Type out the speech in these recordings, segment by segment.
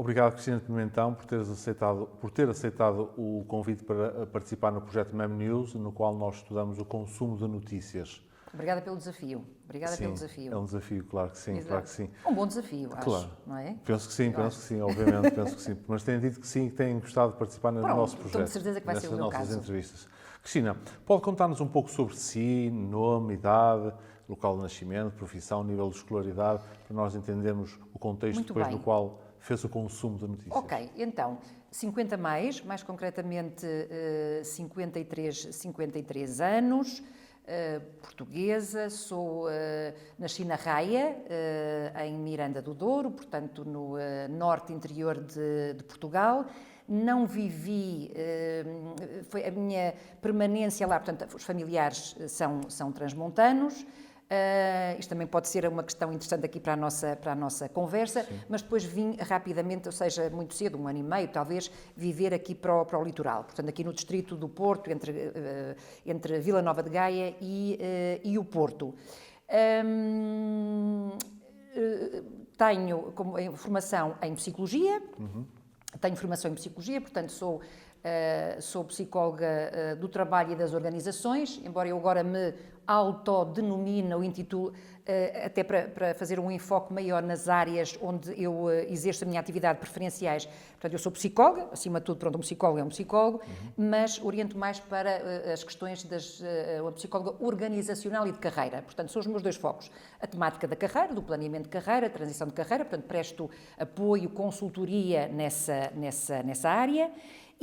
Obrigado, Cristina Pimentão, por ter aceitado o convite para participar no projeto Mem News, no qual nós estudamos o consumo de notícias. Obrigada pelo desafio. Obrigada pelo desafio. É um desafio, claro que sim, claro que sim. Um bom desafio, claro. acho, não é? Penso que sim, obviamente, penso que sim. Mas têm dito que sim, que têm gostado de participar no nosso projeto. Estou de certeza que vai ser o meu caso. Nessas nossas entrevistas. Cristina, pode contar-nos um pouco sobre si, nome, idade, local de nascimento, profissão, nível de escolaridade, para nós entendermos o contexto depois no qual fez o consumo de notícias. Ok, então, 50 mais concretamente 53 anos, portuguesa, nasci na Raia, em Miranda do Douro, portanto no norte interior de Portugal. Não vivi, foi a minha permanência lá, portanto os familiares são transmontanos. Isto também pode ser uma questão interessante aqui para a nossa conversa, sim. Mas depois vim rapidamente, ou seja, muito cedo, 1 ano e meio, talvez, viver aqui para o litoral. Portanto, aqui no distrito do Porto, entre Vila Nova de Gaia e o Porto. Tenho formação em Psicologia, portanto sou psicóloga do trabalho e das organizações, embora eu agora me autodenomine ou intitulo, até para fazer um enfoque maior nas áreas onde eu exerço a minha atividade preferenciais. Portanto, eu sou psicóloga, acima de tudo, pronto, um psicólogo é um psicólogo, mas oriento mais para as questões uma psicóloga organizacional e de carreira. Portanto, são os meus 2 focos. A temática da carreira, do planeamento de carreira, transição de carreira, portanto, presto apoio, consultoria nessa área.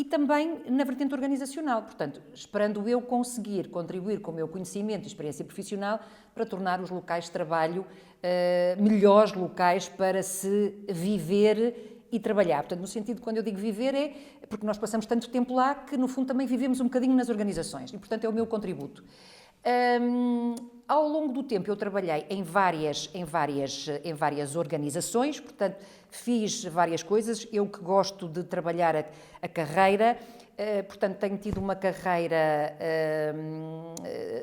E também na vertente organizacional, portanto, esperando eu conseguir contribuir com o meu conhecimento e experiência profissional para tornar os locais de trabalho melhores locais para se viver e trabalhar. Portanto, no sentido, quando eu digo viver, é porque nós passamos tanto tempo lá que, no fundo, também vivemos um bocadinho nas organizações e, portanto, é o meu contributo. Ao longo do tempo eu trabalhei em várias organizações, portanto fiz várias coisas, eu que gosto de trabalhar a carreira, portanto tenho tido uma carreira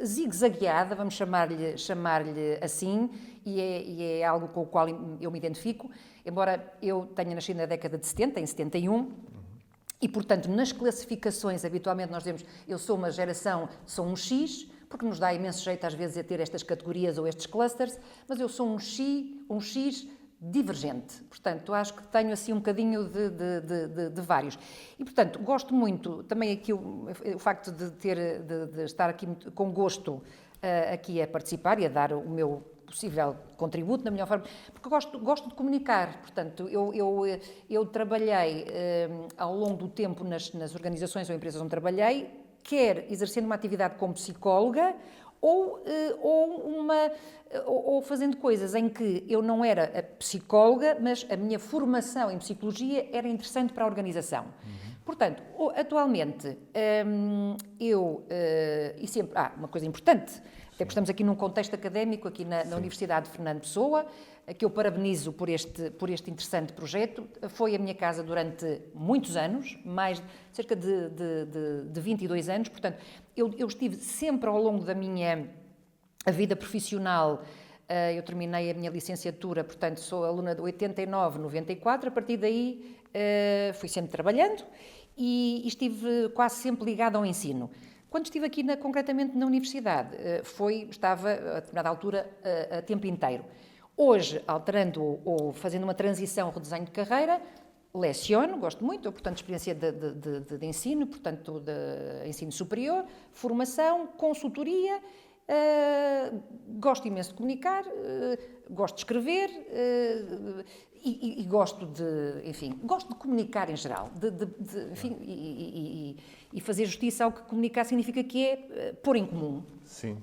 zigue-zagueada, vamos chamar-lhe assim, e é algo com o qual eu me identifico, embora eu tenha nascido na década de 70, em 71, e portanto nas classificações habitualmente nós dizemos, eu sou uma geração, sou um X, porque nos dá imenso jeito às vezes a ter estas categorias ou estes clusters, mas eu sou um X divergente. Portanto, acho que tenho assim um bocadinho de vários. E, portanto, gosto muito, também aqui o facto de estar aqui com gosto aqui a participar e a dar o meu possível contributo da melhor forma, porque gosto de comunicar. Portanto, eu trabalhei ao longo do tempo nas organizações ou empresas onde trabalhei, quer exercendo uma atividade como psicóloga ou fazendo coisas em que eu não era a psicóloga, mas a minha formação em psicologia era interessante para a organização. Portanto, atualmente, e sempre, uma coisa importante, até porque estamos aqui num contexto académico, aqui na Universidade de Fernando Pessoa, que eu parabenizo por este interessante projeto. Foi a minha casa durante muitos anos, cerca de 22 anos, portanto, eu estive sempre ao longo da minha vida profissional, eu terminei a minha licenciatura, portanto, sou aluna de 89, 94, a partir daí fui sempre trabalhando e estive quase sempre ligada ao ensino. Quando estive aqui, concretamente na universidade, estava, a determinada altura, a tempo inteiro. Hoje, alterando ou fazendo uma transição, redesenho de carreira, leciono, gosto muito, portanto, experiência de ensino, portanto, de ensino superior, formação, consultoria, gosto imenso de comunicar, gosto de escrever e gosto gosto de comunicar em geral, enfim, e fazer justiça ao que comunicar significa que é pôr em comum. Sim.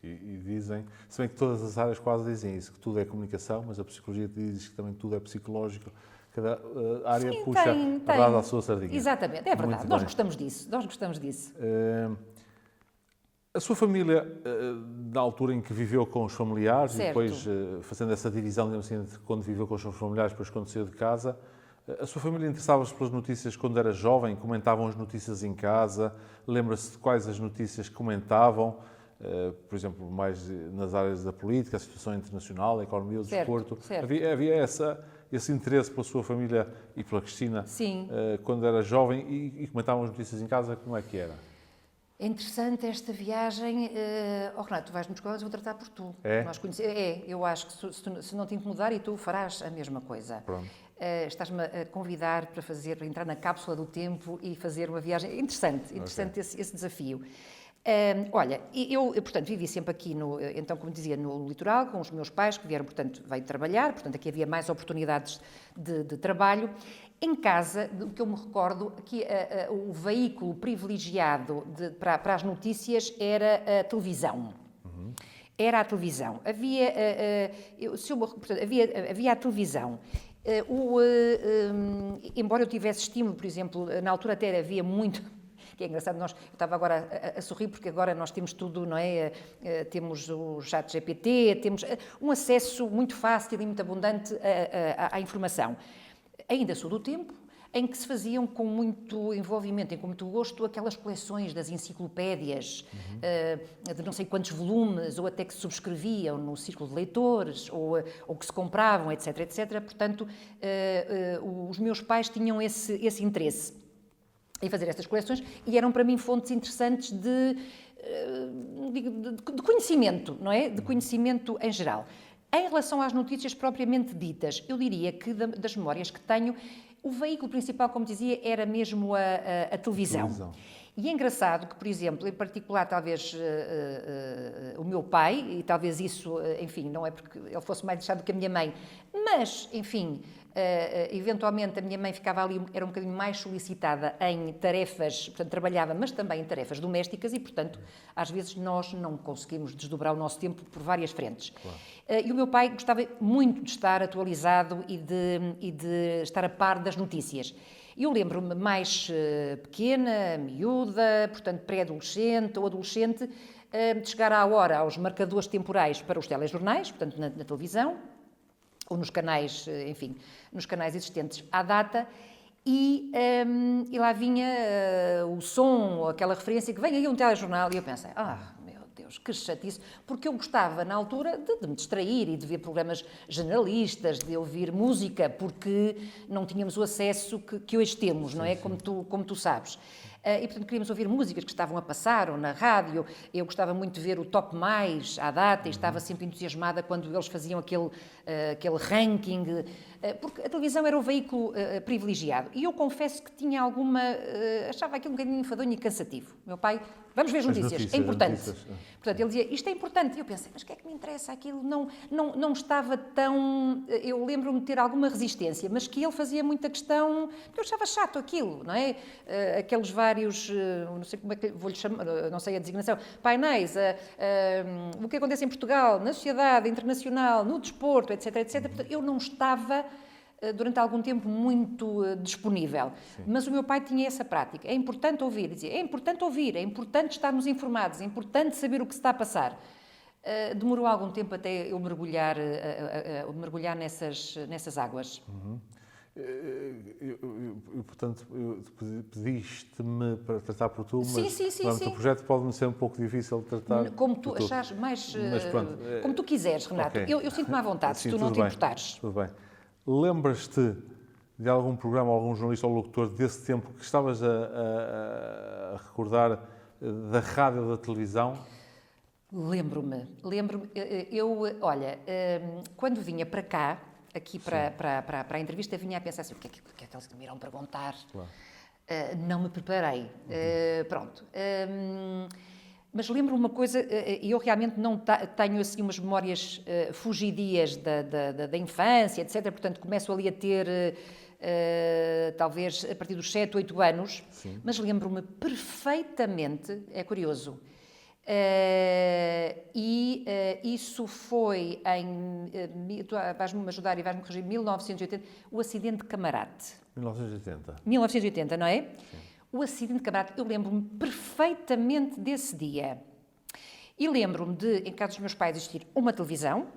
E dizem, se bem que todas as áreas quase dizem isso, que tudo é comunicação, mas a psicologia diz que também tudo é psicológico, cada área puxa a brasa à sua sardinha. Exatamente, é verdade, nós gostamos disso. A sua família, na altura em que viveu com os familiares, certo. E depois fazendo essa divisão, digamos assim, quando viveu com os seus familiares, depois quando saiu de casa, a sua família interessava-se pelas notícias quando era jovem? Comentavam as notícias em casa? Lembra-se de quais as notícias que comentavam? Por exemplo, mais nas áreas da política, a situação internacional, a economia, o desporto. Certo. Havia esse interesse pela sua família e pela Cristina, sim, quando era jovem, e comentavam as notícias em casa, como é que era? É interessante esta viagem. Renato, tu vais-me desculpar, mas eu vou tratar por tu. É? Eu acho que se não te incomodar, e tu farás a mesma coisa. Pronto. Estás-me a convidar para entrar na cápsula do tempo e fazer uma viagem. Interessante okay. esse desafio. Olha, eu, portanto, vivi sempre aqui, então, como dizia, no litoral, com os meus pais, que vieram, portanto, veio trabalhar, portanto, aqui havia mais oportunidades de trabalho. Em casa, do que eu me recordo, aqui o veículo privilegiado para as notícias era a televisão. Uhum. Era a televisão. Havia a televisão. Embora eu tivesse estímulo, por exemplo, na altura até havia muito... que é engraçado, eu estava agora a sorrir porque agora nós temos tudo, não é? Temos o chat GPT, temos um acesso muito fácil e muito abundante à informação. Ainda sou do tempo em que se faziam com muito envolvimento e com muito gosto aquelas coleções das enciclopédias, de não sei quantos volumes, ou até que se subscreviam no círculo de leitores, ou que se compravam, etc, etc. Portanto, os meus pais tinham esse interesse em fazer estas coleções e eram para mim fontes interessantes de conhecimento, não é? De conhecimento em geral. Em relação às notícias propriamente ditas, eu diria que das memórias que tenho, o veículo principal, como dizia, era mesmo a televisão. E é engraçado que, por exemplo, em particular, talvez o meu pai, e talvez isso, enfim, não é porque ele fosse mais deixado do que a minha mãe, mas, enfim, eventualmente a minha mãe ficava ali, era um bocadinho mais solicitada em tarefas, portanto, trabalhava, mas também em tarefas domésticas e, portanto, às vezes nós não conseguimos desdobrar o nosso tempo por várias frentes. Claro. E o meu pai gostava muito de estar atualizado e de estar a par das notícias. Eu lembro-me mais pequena, miúda, portanto pré-adolescente ou adolescente, de chegar à hora aos marcadores temporais para os telejornais, portanto na televisão, ou nos canais, enfim, nos canais existentes à data, e lá vinha o som, ou aquela referência que vem aí um telejornal, e eu pensei, meu Deus, que chatice, porque eu gostava na altura de me distrair e de ver programas generalistas, de ouvir música, porque não tínhamos o acesso que hoje temos, não é? Sim. Como tu sabes. E, portanto, queríamos ouvir músicas que estavam a passar, ou na rádio. Eu gostava muito de ver o Top Mais à data e estava sempre entusiasmada quando eles faziam aquele ranking, porque a televisão era o veículo privilegiado. E eu confesso que tinha achava aquilo um bocadinho enfadonho e cansativo. Meu pai, vamos ver as notícias, é importante. Portanto, ele dizia, isto é importante. E eu pensei, mas o que é que me interessa aquilo? Não estava tão... Eu lembro-me de ter alguma resistência, mas que ele fazia muita questão, porque eu achava chato aquilo, não é? Aqueles vários, não sei como é que vou-lhe chamar, não sei a designação, painéis, o que acontece em Portugal, na sociedade internacional, no desporto, etc, etc. Portanto, eu não estava durante algum tempo muito disponível. Sim. Mas o meu pai tinha essa prática. É importante ouvir, dizia, é importante estarmos informados, é importante saber o que se está a passar. Demorou algum tempo até eu mergulhar nessas águas. Uhum. Portanto, pediste-me para tratar por tu, mas sim. O projeto pode-me ser um pouco difícil de tratar como tu achares mais... Mas pronto, como tu quiseres, Renato. Okay. Eu sinto-me à vontade, se tu não te importares. Tudo bem. Lembras-te de algum programa, algum jornalista ou locutor desse tempo que estavas a recordar da rádio ou da televisão? Lembro-me. Olha, quando vinha para cá, aqui para a entrevista, vinha a pensar assim, o que é que eles me irão perguntar? Claro. Não me preparei. Pronto. Mas lembro-me uma coisa, eu realmente não tenho assim umas memórias fugidias da infância, etc. Portanto, começo ali a ter, talvez, a partir dos 7, 8 anos. Sim. Mas lembro-me perfeitamente, é curioso, isso foi tu vais-me ajudar e vais-me corrigir, 1980, o acidente de Camarate. 1980, não é? Sim. O acidente de Camarate, eu lembro-me perfeitamente desse dia. E lembro-me de, em casa dos meus pais, existir uma televisão,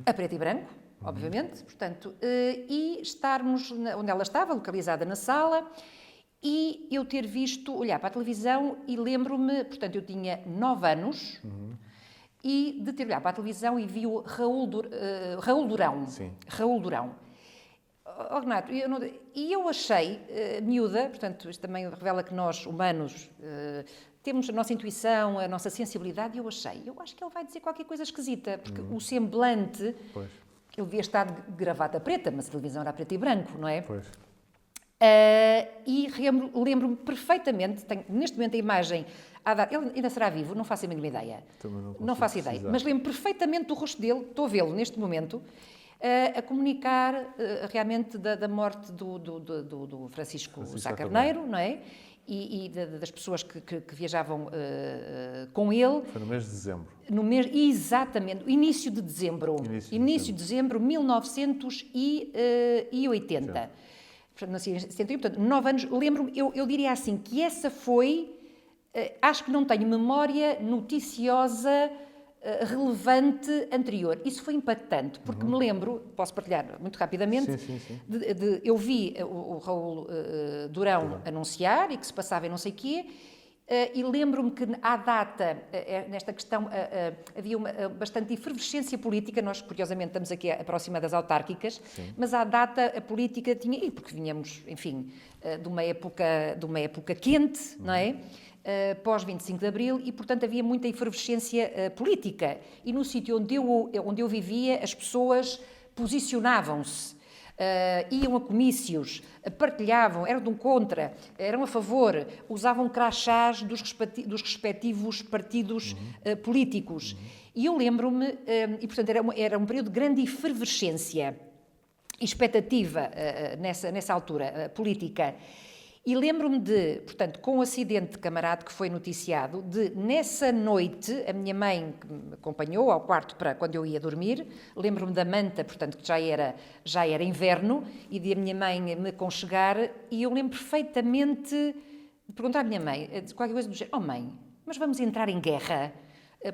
a preto e branco, obviamente, portanto, e estarmos onde ela estava, localizada na sala, e eu ter visto, olhar para a televisão e lembro-me, portanto, eu tinha 9 anos, e de ter olhado para a televisão e vi o Raul Durão. Sim. Raul Durão. Renato, eu achei, miúda, portanto, isto também revela que nós, humanos, temos a nossa intuição, a nossa sensibilidade, e eu acho que ele vai dizer qualquer coisa esquisita, porque o semblante, Pois. ele devia estar de gravata preta, mas a televisão era preto e branco, não é? Pois. E lembro-me perfeitamente, tenho neste momento a imagem, ele ainda será vivo, não faço a mínima ideia. Não faço ideia, mas lembro perfeitamente do rosto dele, estou a vê-lo neste momento, a comunicar realmente da morte do Francisco Sá Carneiro, não é? E das pessoas que viajavam com ele. Foi no mês de dezembro. Exatamente, início de dezembro. Início de dezembro, 1980. Portanto, nasci em 71, portanto, 9 anos. Lembro-me, eu diria assim, que essa foi, acho que não tenho memória noticiosa relevante anterior. Isso foi impactante, porque me lembro, posso partilhar muito rapidamente, Sim. eu vi o Raul Durão anunciar e que se passava em não sei o quê, e lembro-me que à data, nesta questão, havia bastante efervescência política. Nós, curiosamente, estamos aqui próxima das autárquicas, mas à data a política tinha, e porque vinhamos, enfim, de uma época quente, não é? Pós 25 de Abril, e portanto havia muita efervescência política, e no sítio onde eu vivia as pessoas posicionavam-se, iam a comícios, partilhavam, eram de um contra, eram a favor, usavam crachás dos respectivos partidos políticos. E eu lembro-me, e portanto era um período de grande efervescência e expectativa nessa altura política. E lembro-me portanto, com o acidente de Camarate que foi noticiado, nessa noite, a minha mãe que me acompanhou ao quarto para quando eu ia dormir, lembro-me da manta, portanto, que já era inverno, e de a minha mãe me aconchegar, e eu lembro perfeitamente de perguntar à minha mãe, qualquer coisa do género, oh mãe, mas vamos entrar em guerra?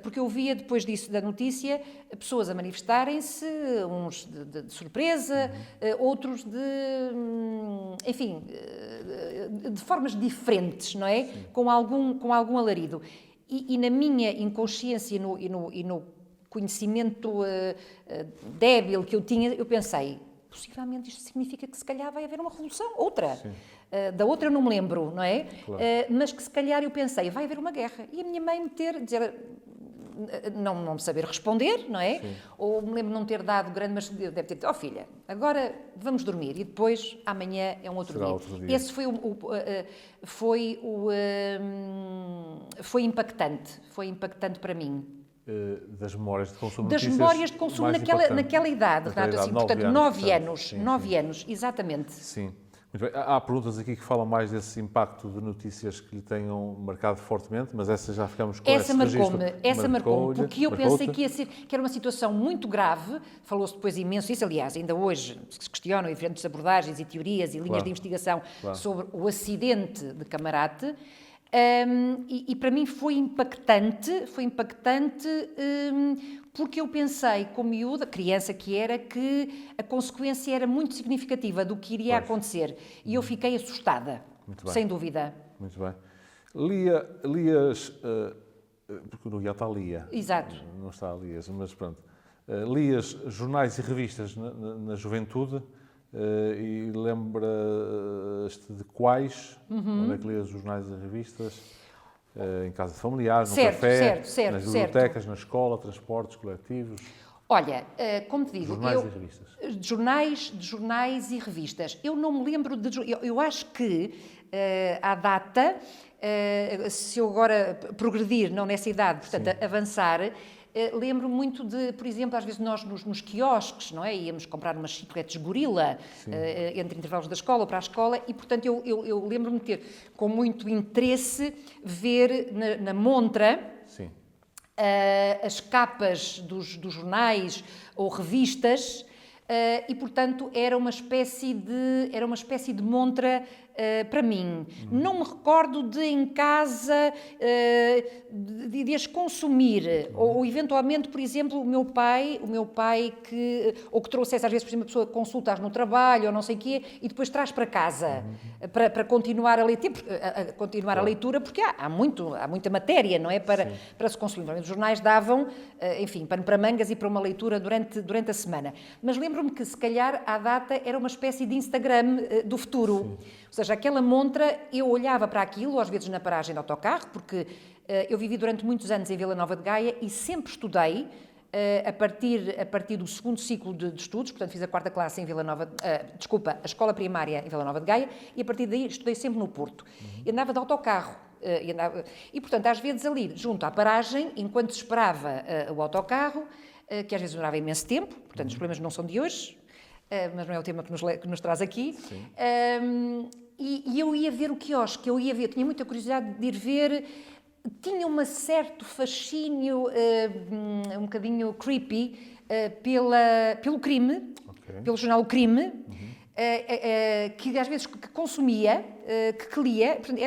Porque eu via, depois disso, da notícia, pessoas a manifestarem-se, uns de surpresa, outros enfim, de formas diferentes, não é? Com algum alarido. E na minha inconsciência e no conhecimento débil que eu tinha, eu pensei, possivelmente isto significa que se calhar vai haver uma revolução, outra. Da outra eu não me lembro, não é? Claro. Mas que se calhar eu pensei, vai haver uma guerra. E a minha mãe dizer, não me saber responder, não é? Sim. Ou me lembro de não ter dado grande, mas deve ter dito, filha, agora vamos dormir e depois amanhã é um outro Será dia. Outro dia. Esse foi impactante para mim. Das memórias de consumo. Das memórias de consumo naquela idade, Renato, assim, portanto, 9 anos. 9 anos, exatamente. Sim. Muito bem. Há perguntas aqui que falam mais desse impacto de notícias que lhe tenham marcado fortemente, mas essa já ficamos com esse registro. Essa marcou-me, porque eu pensei que era uma situação muito grave. Falou-se depois imenso isso, aliás, ainda hoje se questionam diferentes abordagens e teorias e linhas de investigação sobre o acidente de Camarate. E para mim foi impactante, porque eu pensei, como miúda, criança que era, que a consequência era muito significativa do que iria acontecer. E eu fiquei assustada, sem dúvida. Muito bem. Lias, porque no guião está Lia. Exato. Não está Lias, mas pronto. Lias jornais e revistas na juventude. E lembra-te de quais? Onde é que lias os jornais e revistas? Em casa de familiares, no café, nas bibliotecas, na escola, transportes coletivos? Olha, como te digo... Jornais e revistas. Jornais e revistas. Eu não me lembro de... Eu acho que, à data, se eu agora progredir, não nessa idade, portanto, avançar... lembro muito de, por exemplo, às vezes nós nos quiosques, não é? Íamos comprar umas chicletes gorila entre intervalos da escola ou para a escola e, portanto, eu lembro-me de ter, com muito interesse, ver na montra as capas dos jornais ou revistas e, portanto, era uma espécie de montra para mim. Não me recordo de em casa de as consumir, ou eventualmente, por exemplo, o meu pai que trouxesse às vezes, por exemplo, a pessoa consulta-as no trabalho ou não sei o quê e depois traz para casa para continuar a leitura, porque há muita matéria, não é? Para se consumir. Os jornais davam, enfim, pano para mangas e para uma leitura durante a semana. Mas lembro lembro-me que, se calhar, à data era uma espécie de Instagram do futuro. Sim. Ou seja, aquela montra, eu olhava para aquilo, às vezes na paragem de autocarro, porque eu vivi durante muitos anos em Vila Nova de Gaia e sempre estudei a partir do segundo ciclo de estudos, portanto fiz a 4ª classe em Vila Nova, a escola primária em Vila Nova de Gaia, e a partir daí estudei sempre no Porto. E andava de autocarro. E, portanto, às vezes ali, junto à paragem, enquanto se esperava o autocarro, que às vezes demorava imenso tempo, portanto os problemas não são de hoje, mas não é o tema que nos traz aqui. E eu ia ver o quiosque, tinha muita curiosidade de ir ver. Tinha um certo fascínio, um bocadinho creepy, pelo crime, pelo jornal O Crime, que às vezes consumia, que lia. Portanto,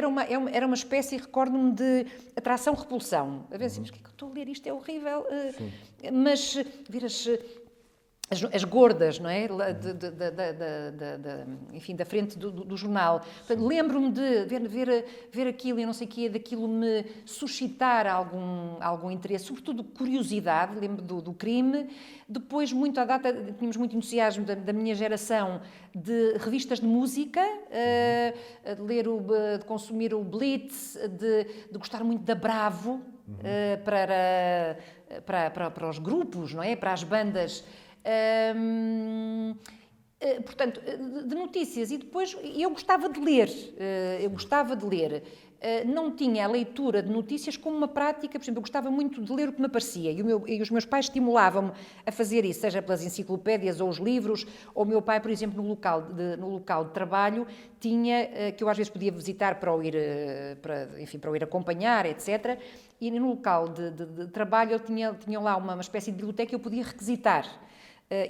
era uma espécie, recordo-me, de atração-repulsão. A ver assim, mas o que é que eu estou a ler? Isto é horrível. Mas ver as gordas, não é? Enfim, da frente do jornal. Portanto, lembro-me de ver aquilo e não sei o quê, daquilo me suscitar algum interesse, sobretudo curiosidade, lembro do crime. Depois, muito à data, tínhamos muito entusiasmo da minha geração de revistas de música, de consumir o Blitz, de gostar muito da Bravo, para os grupos, não é? Para as bandas. Portanto, de notícias. E depois eu gostava de ler. Não tinha a leitura de notícias como uma prática. Por exemplo, eu gostava muito de ler o que me aparecia. E os meus pais estimulavam-me a fazer isso, seja pelas enciclopédias ou os livros. Ou o meu pai, por exemplo, no local de trabalho, tinha, que eu às vezes podia visitar para o ir acompanhar, etc. E no local de trabalho ele tinha lá uma espécie de biblioteca que eu podia requisitar.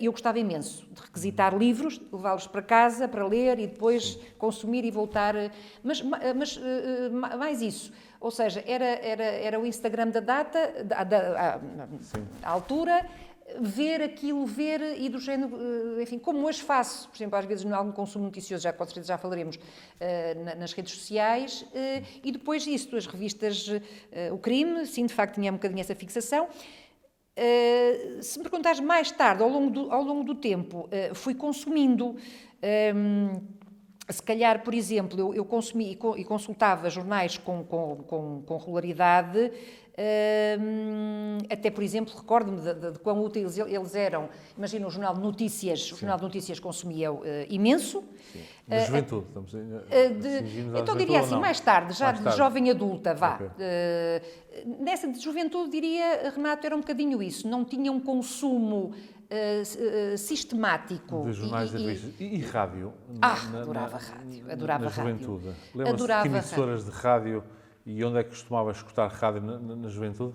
Eu gostava imenso de requisitar livros, levá-los para casa para ler e depois consumir e voltar. Mas mais isso. Ou seja, era o Instagram da data, à altura, ver e do género, enfim, como hoje faço, por exemplo, às vezes em algum consumo noticioso, com certeza já falaremos, nas redes sociais, e depois isso, as revistas, O Crime, sim, de facto tinha um bocadinho essa fixação. Se me perguntares mais tarde, ao longo do tempo, fui consumindo. Se calhar, por exemplo, eu consumi e consultava jornais com regularidade, até, por exemplo, recordo-me de quão úteis eles eram. Imagina o Jornal de Notícias, o Jornal de Notícias consumia imenso. Sim. Na juventude, estamos então diria assim, mais tarde, de jovem adulta, vá. Okay. Nessa de juventude, diria, Renato, era um bocadinho isso. Não tinha um consumo sistemático. De jornais e revistas. E rádio? Adorava rádio. Adorava rádio. Na juventude. Lembra-se de que emissoras de rádio e onde é que costumava escutar rádio na juventude?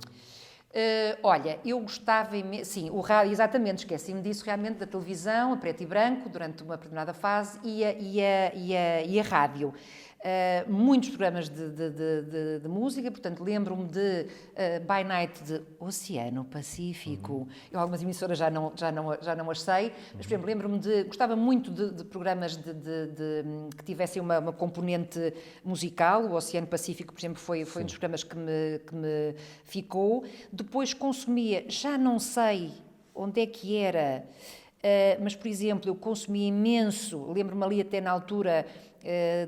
Olha, eu gostava imenso, sim, o rádio, exatamente, esqueci-me disso realmente, da televisão, a preto e branco, durante uma determinada fase, e a rádio. Muitos programas de música, portanto, lembro-me de By Night de Oceano Pacífico. Eu algumas emissoras já não as sei, mas, por exemplo, lembro-me gostava muito de programas que tivessem uma componente musical. O Oceano Pacífico, por exemplo, foi um dos programas que me ficou. Depois consumia, já não sei onde é que era, mas, por exemplo, eu consumia imenso, lembro-me ali até na altura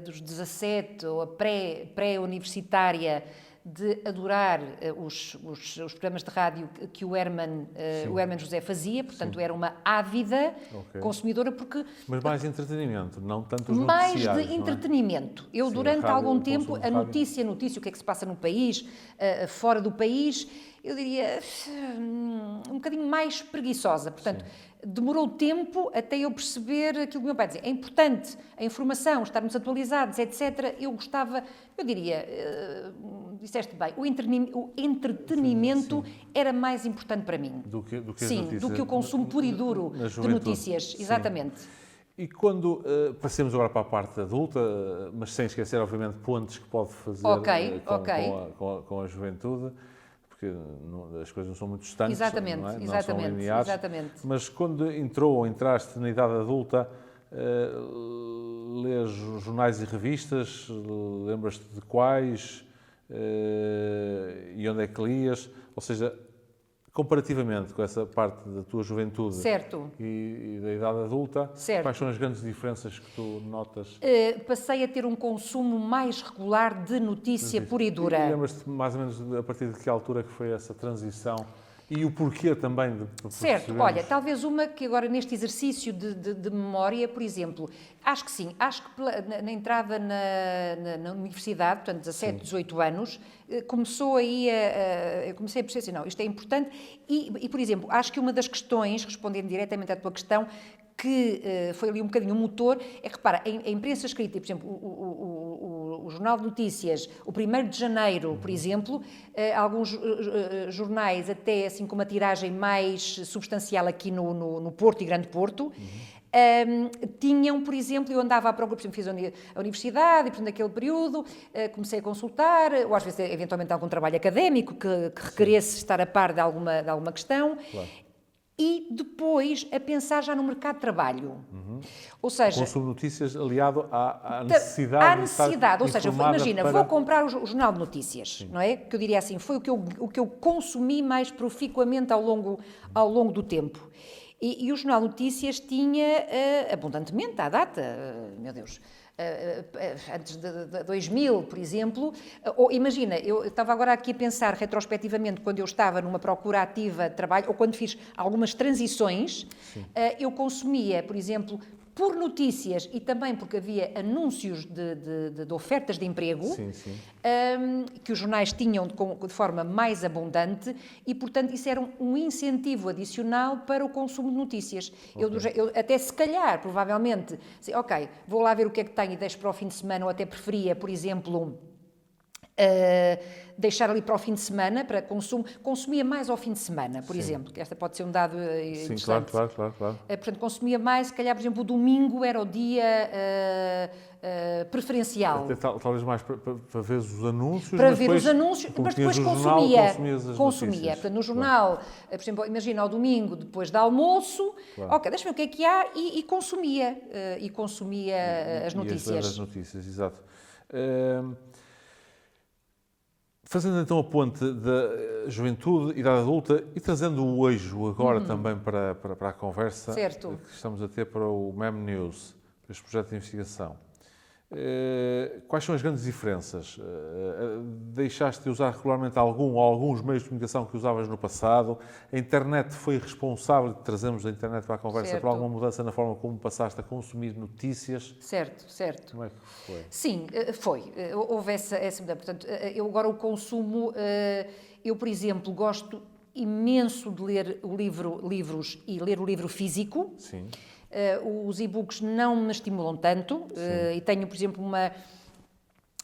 dos 17, ou a pré-universitária, de adorar os programas de rádio que o Herman José fazia, portanto, era uma ávida consumidora, porque... Mas mais entretenimento, não tanto os noticiários. Mais de entretenimento. Eu, durante algum tempo, a notícia, o que é que se passa no país, fora do país, eu diria, um bocadinho mais preguiçosa. Portanto, demorou tempo até eu perceber aquilo que o meu pai dizia. É importante a informação, estarmos atualizados, etc. Eu gostava, eu diria, disseste bem, o entretenimento era mais importante para mim. Do que as notícias. Do que o consumo puro e duro de notícias. Exatamente. Sim. E quando passemos agora para a parte adulta, mas sem esquecer, obviamente, pontos que pode fazer com a juventude, porque as coisas não são muito distantes, não são lineares. Mas quando entraste na idade adulta, lês jornais e revistas, lembras-te de quais e onde é que lias? Ou seja, comparativamente com essa parte da tua juventude certo. E da idade adulta, certo. Quais são as grandes diferenças que tu notas? Passei a ter um consumo mais regular de notícia pura e dura. E lembras-te mais ou menos a partir de que altura que foi essa transição? E o porquê também de certo, olha, talvez uma que agora neste exercício de memória, por exemplo, acho que sim, acho que na entrada na universidade, portanto 17, 18 anos, começou aí eu comecei a perceber assim, não, isto é importante e, por exemplo, acho que uma das questões, respondendo diretamente à tua questão, que foi ali um bocadinho o motor, é que, repara, a imprensa escrita, por exemplo, o Jornal de Notícias, o 1º de janeiro, por exemplo, alguns jornais até assim com uma tiragem mais substancial aqui no Porto e Grande Porto, tinham, por exemplo, eu andava à procura, por exemplo, fiz a universidade e, portanto, naquele período comecei a consultar, ou às vezes, eventualmente, algum trabalho académico que requeresse estar a par de alguma questão. Claro. E depois a pensar já no mercado de trabalho. Ou seja... O consumo de notícias aliado à necessidade... À necessidade, ou seja, imagina, para... vou comprar o Jornal de Notícias, Sim. não é? Que eu diria assim, foi o que eu consumi mais proficuamente ao longo do tempo. E o Jornal de Notícias tinha abundantemente, à data, meu Deus... antes de 2000, por exemplo, ou imagina, eu estava agora aqui a pensar retrospectivamente quando eu estava numa procura ativa de trabalho, ou quando fiz algumas transições, eu consumia, por exemplo, por notícias e também porque havia anúncios de ofertas de emprego, sim. Que os jornais tinham de forma mais abundante e, portanto, isso era um incentivo adicional para o consumo de notícias. Okay. Eu até se calhar, provavelmente, ok, vou lá ver o que é que tenho e deixo para o fim de semana, ou até preferia, por exemplo... deixar ali para o fim de semana, para consumo, consumia mais ao fim de semana, por exemplo, que esta pode ser um dado interessante. Sim, claro. Portanto, consumia mais, se calhar, por exemplo, o domingo era o dia preferencial. Até, talvez mais para ver os anúncios. Para ver os anúncios, mas depois consumia. Portanto, no jornal, por exemplo, imagina ao domingo, depois do almoço, ok, deixa-me ver o que é que há, e consumia. E consumia as notícias. As notícias, exato. Fazendo então a ponte da juventude, idade adulta e trazendo o hoje agora também para a conversa certo. Que estamos a ter para o MEM News, este projeto de investigação. Quais são as grandes diferenças? Deixaste de usar regularmente alguns meios de comunicação que usavas no passado? A internet foi responsável, trazemos a internet para a conversa, certo. por alguma mudança na forma como passaste a consumir notícias? Certo. Como é que foi? Sim, foi. Houve essa mudança. Portanto, eu agora o consumo, eu, por exemplo, gosto imenso de ler livros e ler o livro físico. Sim. Os e-books não me estimulam tanto e tenho, por exemplo,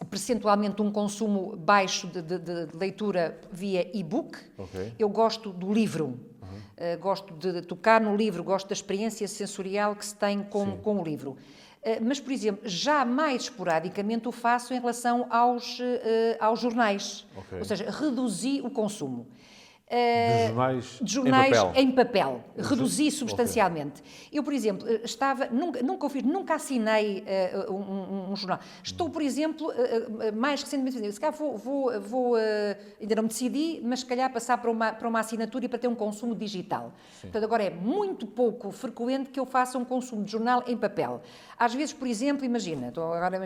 percentualmente um consumo baixo de leitura via e-book. Okay. Eu gosto do livro, gosto de tocar no livro, gosto da experiência sensorial que se tem com o livro. Mas, por exemplo, já mais esporadicamente o faço em relação aos jornais. Okay. Ou seja, reduzi o consumo. De jornais em papel. Reduzi substancialmente. Okay. Eu, por exemplo, nunca assinei um jornal. Estou, por exemplo, mais recentemente, se calhar ainda não me decidi, mas se calhar passar para uma assinatura e para ter um consumo digital. Sim. Portanto, agora é muito pouco frequente que eu faça um consumo de jornal em papel. Às vezes, por exemplo, imagina, estou agora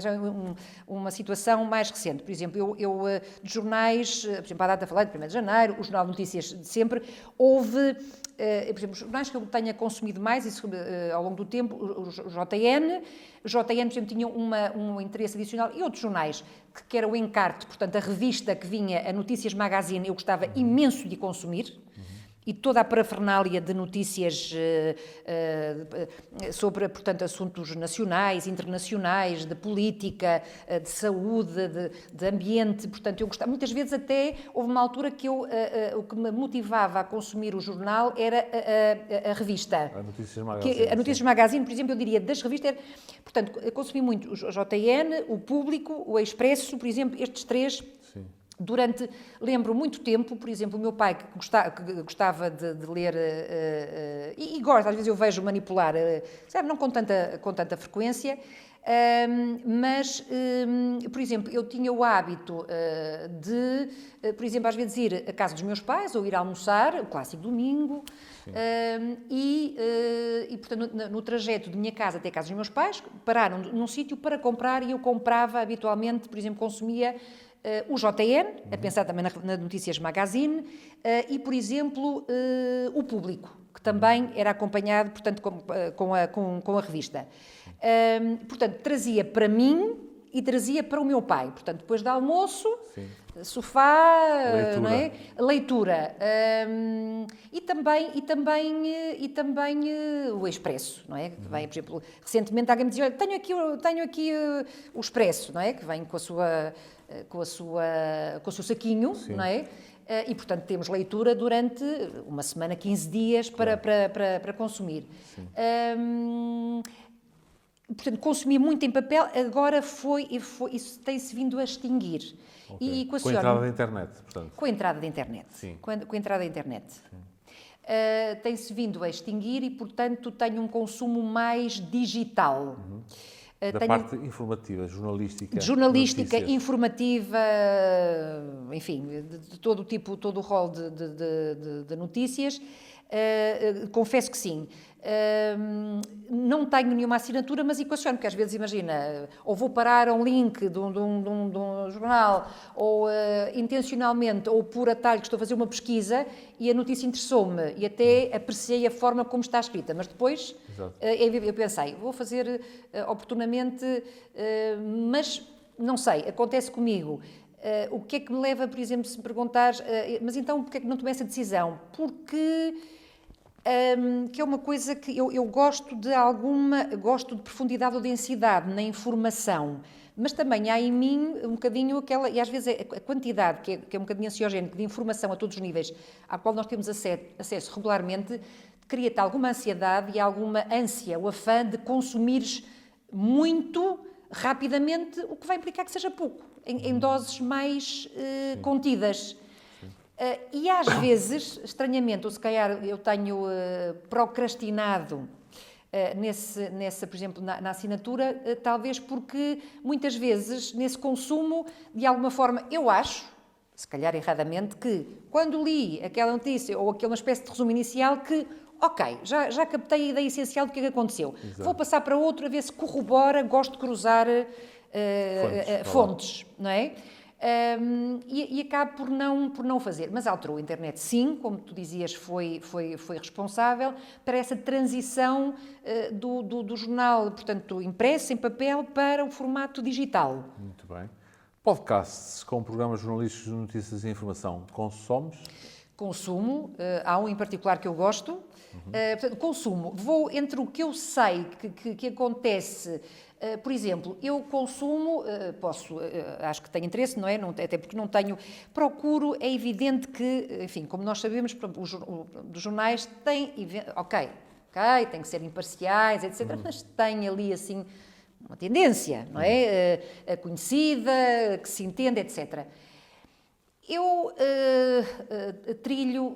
uma situação mais recente, por exemplo, eu de jornais, por exemplo, a data falei de 1º de janeiro, o Jornal de Notícias de sempre, houve, por exemplo, os jornais que eu tenha consumido mais isso, ao longo do tempo, o JN, por exemplo, tinha um interesse adicional, e outros jornais, que era o Encarte, portanto, a revista que vinha, a Notícias Magazine, eu gostava imenso de consumir, e toda a parafernália de notícias sobre, portanto, assuntos nacionais, internacionais, de política, de saúde, de ambiente. Portanto, eu gostava. Muitas vezes até houve uma altura que o que me motivava a consumir o jornal era a revista. A Notícias Magazine. A Notícias Magazine, por exemplo, eu diria, das revistas, portanto, eu consumi muito o JN, o Público, o Expresso, por exemplo, estes três. Sim. Lembro muito tempo, por exemplo, o meu pai que gostava de ler e gosta, às vezes eu vejo manipular, sabe, não com tanta frequência, Mas, por exemplo, eu tinha o hábito de, por exemplo, às vezes ir à casa dos meus pais ou ir almoçar, o clássico domingo, e portanto, no trajeto de minha casa até a casa dos meus pais, pararam num sítio para comprar e eu comprava habitualmente, por exemplo, consumia o JN, a pensar também na Notícias Magazine, e, por exemplo, o Público, que também era acompanhado, portanto, com a revista. Portanto, trazia para mim e trazia para o meu pai. Portanto, depois do almoço, sofá, leitura, não é? Leitura. E também o Expresso, não é? Que vem, por exemplo, recentemente alguém me dizia, olha, tenho aqui o Expresso, não é? Que vem com o seu saquinho, não é? E, portanto, temos leitura durante uma semana, 15 dias para consumir. Portanto, consumia muito em papel, agora isso tem-se vindo a extinguir. Okay. E com a entrada da internet, portanto. Com a entrada da internet. Sim. Com a entrada da internet. Tem-se vindo a extinguir e, portanto, tenho um consumo mais digital. Da parte informativa, jornalística. Jornalística, informativa, enfim, de todo o tipo, todo o rol de notícias. Confesso que sim. Não tenho nenhuma assinatura, mas equaciono, porque às vezes, imagina, ou vou parar a um link de um jornal, ou intencionalmente, ou por atalho, que estou a fazer uma pesquisa e a notícia interessou-me e até apreciei a forma como está escrita, mas depois eu pensei, vou fazer oportunamente, mas não sei, acontece comigo. O que é que me leva, por exemplo, se me perguntares, mas então porquê é que não tomei essa decisão? Porque que é uma coisa que eu gosto de profundidade ou densidade na informação, mas também há em mim um bocadinho aquela, e às vezes a quantidade, que é um bocadinho ansiogénico, de informação a todos os níveis, à qual nós temos acesso regularmente, cria-te alguma ansiedade e alguma ânsia, o afã de consumires muito rapidamente, o que vai implicar que seja pouco, em doses mais contidas. E às vezes, estranhamente, ou se calhar eu tenho procrastinado por exemplo, na assinatura, talvez porque muitas vezes nesse consumo, de alguma forma, eu acho, se calhar erradamente, que quando li aquela notícia ou aquela espécie de resumo inicial que, ok, já captei a ideia essencial do que é que aconteceu. Exato. Vou passar para outro a ver se corrobora, gosto de cruzar fontes, não é? E acabo por não fazer. Mas alterou a internet, sim, como tu dizias, foi responsável para essa transição do jornal, portanto, impresso, em papel, para o formato digital. Muito bem. Podcasts com programas jornalísticos de notícias e informação, consomes? Consumo. Há um em particular que eu gosto. Portanto, consumo. Vou entre o que eu sei que acontece. Por exemplo, eu consumo, acho que tenho interesse, não é? Até porque não tenho, procuro, é evidente que, enfim, como nós sabemos, dos jornais têm, ok, tem que ser imparciais, etc., mas tem ali, assim, uma tendência, não é? Conhecida, que se entende, etc. Eu trilho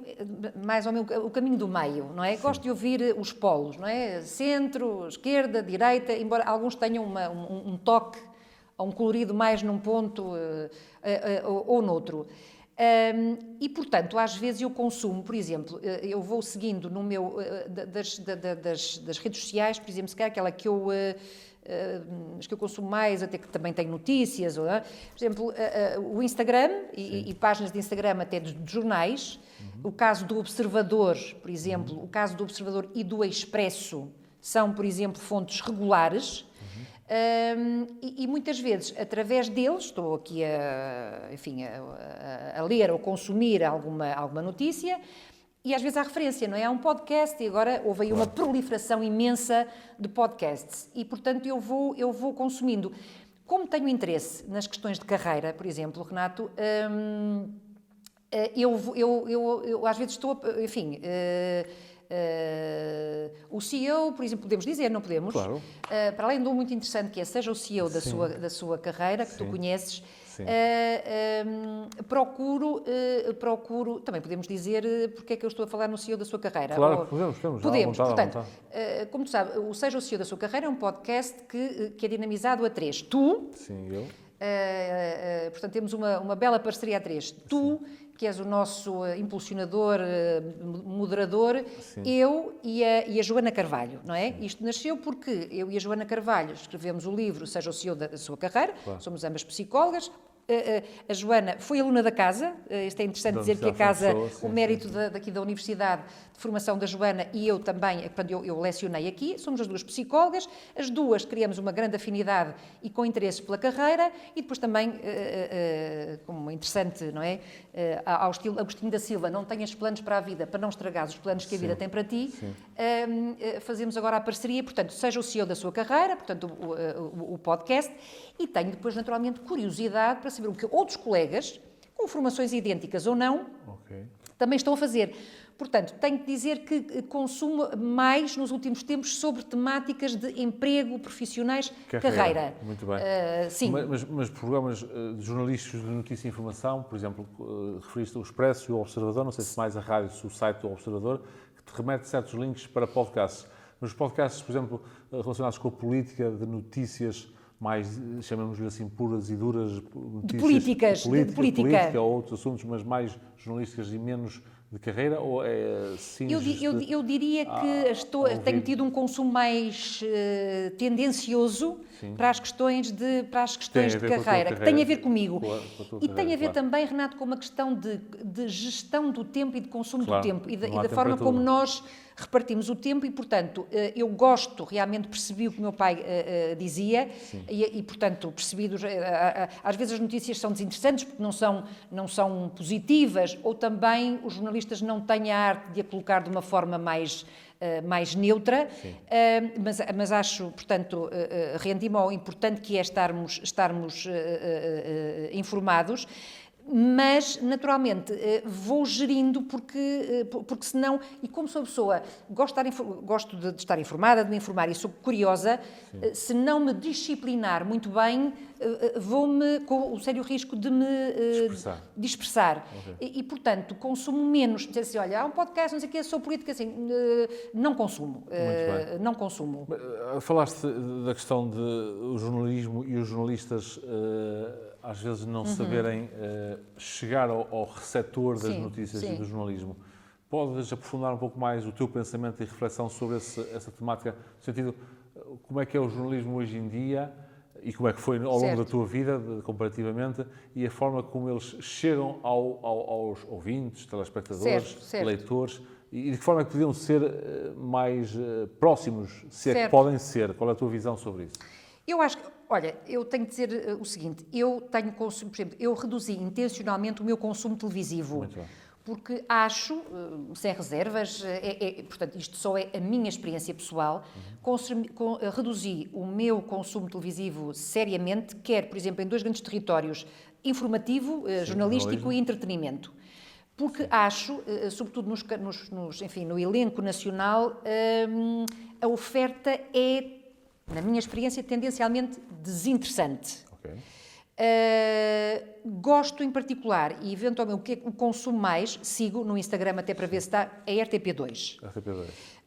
mais ou menos o caminho do meio, não é? Sim. Gosto de ouvir os polos, não é? Centro, esquerda, direita, embora alguns tenham um toque, um colorido mais num ponto ou noutro. E, portanto, às vezes eu consumo, por exemplo, eu vou seguindo no meu, das redes sociais, por exemplo, se calhar aquela que eu consumo mais, até que também tenho notícias, por exemplo, o Instagram e páginas de Instagram até de jornais, o caso do Observador, por exemplo, o caso do Observador e do Expresso são, por exemplo, fontes regulares, e muitas vezes, através deles, estou aqui a ler ou consumir alguma notícia, e às vezes há referência, não é? Há um podcast e agora houve aí uma proliferação imensa de podcasts e, portanto, eu vou consumindo. Como tenho interesse nas questões de carreira, por exemplo, Renato, eu às vezes estou, enfim... o CEO, por exemplo, podemos dizer, não podemos? Claro. Para além de um muito interessante que é, seja o CEO da sua carreira, que tu conheces, procuro, também podemos dizer porque é que eu estou a falar no CEO da sua carreira. Claro, podemos, portanto, como tu sabes, o Seja o CEO da sua carreira é um podcast que é dinamizado a 3. Tu... Sim, eu... portanto, temos uma bela parceria a 3. Tu, que és o nosso impulsionador, moderador, sim, eu e a Joana Carvalho, não é? Sim. Isto nasceu porque eu e a Joana Carvalho escrevemos o livro Seja o CEO da sua carreira, claro, somos ambas psicólogas. A Joana foi aluna da casa, isto é interessante dizer que a casa, o mérito daqui da Universidade de Formação da Joana e eu também, quando eu lecionei aqui, somos as duas psicólogas, as duas criamos uma grande afinidade e com interesses pela carreira e depois também, como interessante, não é? Ao estilo Agostinho da Silva, não tenhas planos para a vida para não estragares os planos que a vida tem para ti, fazemos agora a parceria, portanto, Seja o CEO da sua carreira, portanto, o podcast, e tenho depois, naturalmente, curiosidade para saber o que outros colegas, com formações idênticas ou não, também estão a fazer. Portanto, tenho que dizer que consumo mais nos últimos tempos sobre temáticas de emprego, profissionais, carreira. Muito bem. Sim. Mas programas jornalísticos de notícia e informação, por exemplo, referiste o Expresso e o Observador, não sei se mais a rádio, se o site do Observador, que te remete certos links para podcasts. Mas os podcasts, por exemplo, relacionados com a política, de notícias mais, chamamos-lhe assim, puras e duras, notícias de política ou outros assuntos, mas mais jornalísticas e menos de carreira, ou é eu diria que tenho tido um consumo mais tendencioso, sim, para as questões de carreira, que tem a ver comigo. E tem a ver também, Renato, com uma questão de gestão do tempo e de consumo do tempo e da forma como nós repartimos o tempo e, portanto, eu gosto, realmente percebi o que o meu pai dizia e, portanto, percebi, às vezes as notícias são desinteressantes porque não são positivas ou também os jornalistas não têm a arte de a colocar de uma forma mais neutra, mas acho, portanto, rendi-me ao importante que é estarmos informados. Mas, naturalmente, vou gerindo porque senão, e como sou pessoa, gosto de estar informada, de me informar e sou curiosa, se não me disciplinar muito bem, vou-me com o sério risco de me dispersar. E, portanto, consumo menos. Dizer assim, olha, há um podcast, não sei o que, sou política, assim, não consumo. Não consumo. Falaste da questão do jornalismo e os jornalistas às vezes não saberem chegar ao receptor das notícias e do jornalismo. Podes aprofundar um pouco mais o teu pensamento e reflexão sobre essa temática, no sentido, como é que é o jornalismo hoje em dia e como é que foi ao longo da tua vida, comparativamente, e a forma como eles chegam aos ouvintes, telespectadores, leitores, e de que forma é que podiam ser mais próximos, se é que podem ser? Qual é a tua visão sobre isso? Eu acho que, olha, eu tenho de dizer o seguinte, eu tenho consumo, por exemplo, eu reduzi intencionalmente o meu consumo televisivo. Muito bem. Porque acho, sem reservas, portanto, isto só é a minha experiência pessoal, reduzi o meu consumo televisivo seriamente, quer, por exemplo, em dois grandes territórios, informativo, jornalístico e entretenimento. Porque acho, sobretudo no elenco nacional, a oferta é, na minha experiência, tendencialmente desinteressante. Gosto em particular, e eventualmente o consumo mais, sigo no Instagram até para ver se está, é RTP2.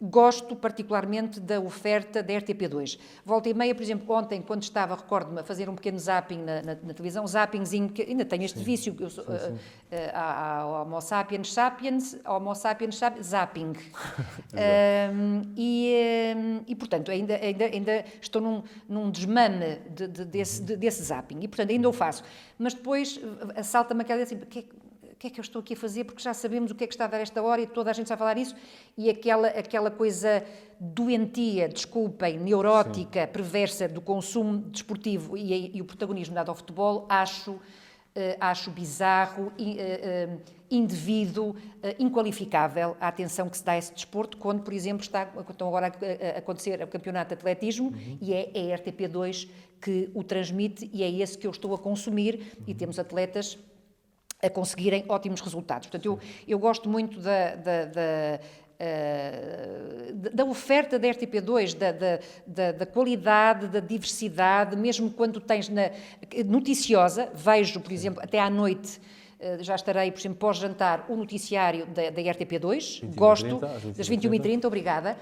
Gosto particularmente da oferta da RTP2. Volta e meia, por exemplo, ontem, quando estava, recordo-me, a fazer um pequeno zapping na televisão, zappingzinho, que ainda tenho este vício, há Homo sapiens sapiens, zapping. E, portanto, ainda estou num desmame desse zapping, e, portanto, ainda o faço. Mas depois assalta-me aquela assim, o que é que eu estou aqui a fazer? Porque já sabemos o que é que está a dar esta hora e toda a gente está a falar isso. E aquela coisa doentia, desculpem, neurótica, perversa do consumo desportivo e o protagonismo dado ao futebol, acho bizarro, indevido, inqualificável a atenção que se dá a esse desporto, quando, por exemplo, estão agora a acontecer o campeonato de atletismo e é a RTP2 que o transmite e é esse que eu estou a consumir e temos atletas a conseguirem ótimos resultados. Portanto, eu gosto muito da oferta da RTP2, da qualidade, da diversidade, mesmo quando tens noticiosa, vejo, por exemplo, até à noite, já estarei, por exemplo, pós-jantar, o noticiário da RTP2, gosto, das 21h30, obrigada,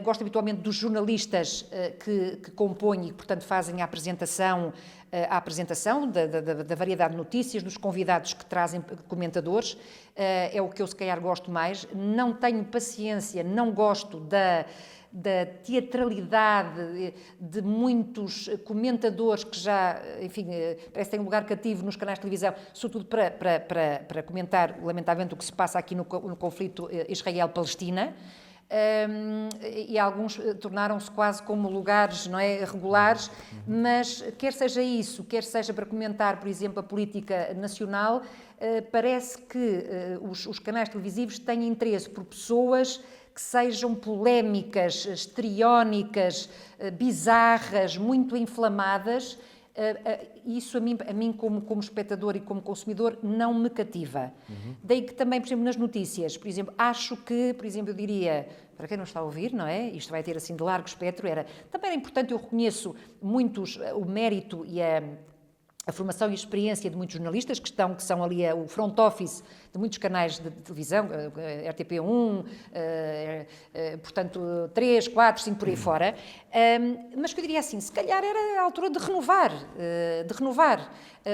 gosto habitualmente dos jornalistas que compõem e, portanto, fazem a apresentação da variedade de notícias, dos convidados que trazem comentadores, é o que eu se calhar gosto mais. Não tenho paciência, não gosto da teatralidade de muitos comentadores que já, enfim, parece que têm um lugar cativo nos canais de televisão, sobretudo para comentar, lamentavelmente, o que se passa aqui no conflito Israel-Palestina. E alguns tornaram-se quase como lugares, não é, regulares, mas quer seja isso, quer seja para comentar, por exemplo, a política nacional, parece que os canais televisivos têm interesse por pessoas que sejam polémicas, histriónicas, bizarras, muito inflamadas. Isso a mim como espectador e como consumidor não me cativa. Daí que também, por exemplo, nas notícias, por exemplo, acho que, por exemplo, eu diria, para quem não está a ouvir, não é? Isto vai ter assim de largo espectro, também era importante, eu reconheço o mérito e a formação e a experiência de muitos jornalistas que são ali o front office de muitos canais de televisão, RTP1, portanto 3, 4, 5 por aí fora, mas que eu diria assim, se calhar era a altura de renovar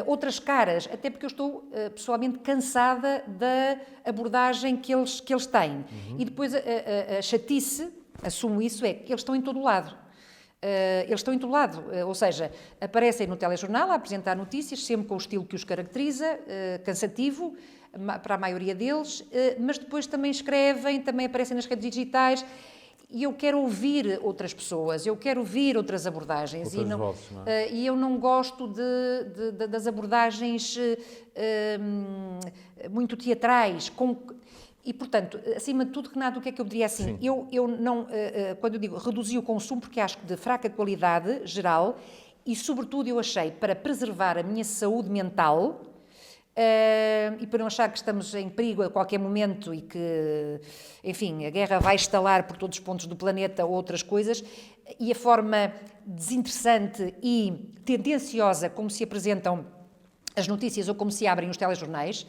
outras caras, até porque eu estou pessoalmente cansada da abordagem que eles têm. E depois a chatice, assumo isso, é que eles estão em todo o lado. Eles estão em todo lado, ou seja, aparecem no telejornal a apresentar notícias, sempre com o estilo que os caracteriza, cansativo, para a maioria deles, mas depois também escrevem, também aparecem nas redes digitais, e eu quero ouvir outras pessoas, eu quero ouvir outras abordagens. Vozes, não é? E eu não gosto das abordagens muito teatrais, e, portanto, acima de tudo, Renato, o que é que eu diria assim? Eu não, quando eu digo reduzir o consumo, porque acho que de fraca qualidade geral, e sobretudo eu achei, para preservar a minha saúde mental, e para não achar que estamos em perigo a qualquer momento e que, enfim, a guerra vai estalar por todos os pontos do planeta ou outras coisas, e a forma desinteressante e tendenciosa como se apresentam as notícias ou como se abrem os telejornais,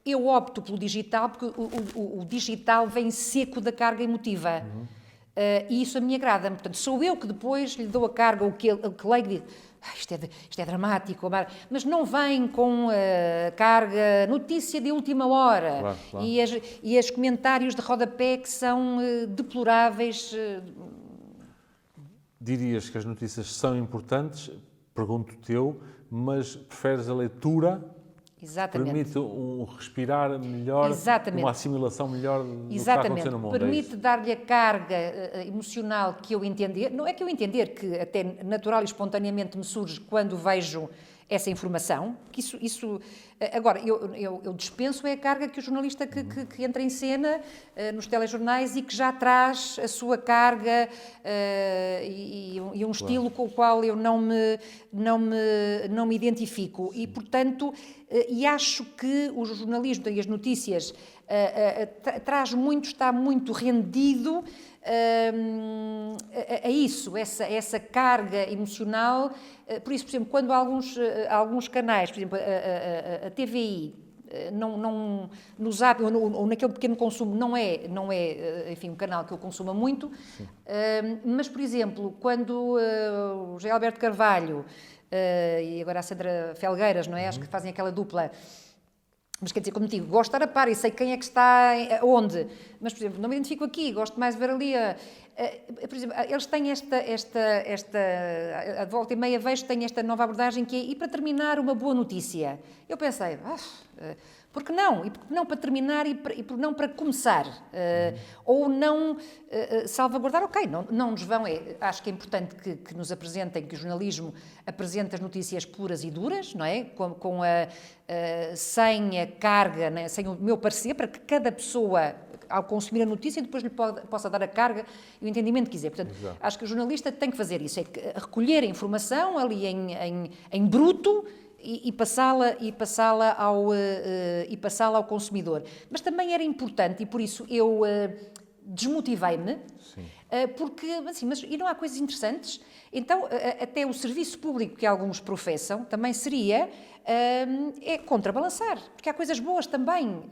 eu opto pelo digital, porque o digital vem seco da carga emotiva. E isso a mim agrada-me. Portanto, sou eu que depois lhe dou a carga, o que leio e digo, isto é dramático, mas não vem com carga, notícia de última hora. Claro. E os comentários de rodapé que são deploráveis. Dirias que as notícias são importantes, pergunto-te eu, mas preferes a leitura? Exatamente. Permite um respirar melhor, uma assimilação melhor do que está acontecendo no mundo. Permite dar-lhe a carga emocional que eu entender. Não é que eu entender, que até natural e espontaneamente me surge quando vejo essa informação. Que isso agora, eu dispenso a carga que o jornalista que entra em cena nos telejornais e que já traz a sua carga e um estilo com o qual eu não me identifico. E, portanto, e acho que o jornalismo e as notícias está muito rendido a isso, essa carga emocional. Por isso, por exemplo, quando alguns canais, por exemplo, a TVI, no Zap ou naquele pequeno consumo, não é, enfim, um canal que eu consuma muito, mas, por exemplo, quando o José Alberto Carvalho e agora a Sandra Felgueiras, não é? Acho que fazem aquela dupla. Mas quer dizer, como digo, gosto de estar a par e sei quem é que está onde. Mas, por exemplo, não me identifico aqui, gosto mais de ver ali por exemplo, eles têm a volta e meia vejo, têm esta nova abordagem que é, e para terminar, uma boa notícia. Eu pensei, por que não? E por que não para terminar e por não para começar? Ou não salvaguardar? Ok, não nos vão... acho que é importante que nos apresentem, que o jornalismo apresente as notícias puras e duras, não é? Sem a carga, né? Sem o meu parecer, para que cada pessoa, ao consumir a notícia, depois lhe possa dar a carga e o entendimento que quiser. Portanto, acho que o jornalista tem que fazer isso, é recolher a informação ali em bruto e passá-la ao consumidor. Mas também era importante, e por isso eu desmotivei-me, porque, assim, e não há coisas interessantes? Então, até o serviço público que alguns professam também seria contrabalançar, porque há coisas boas também,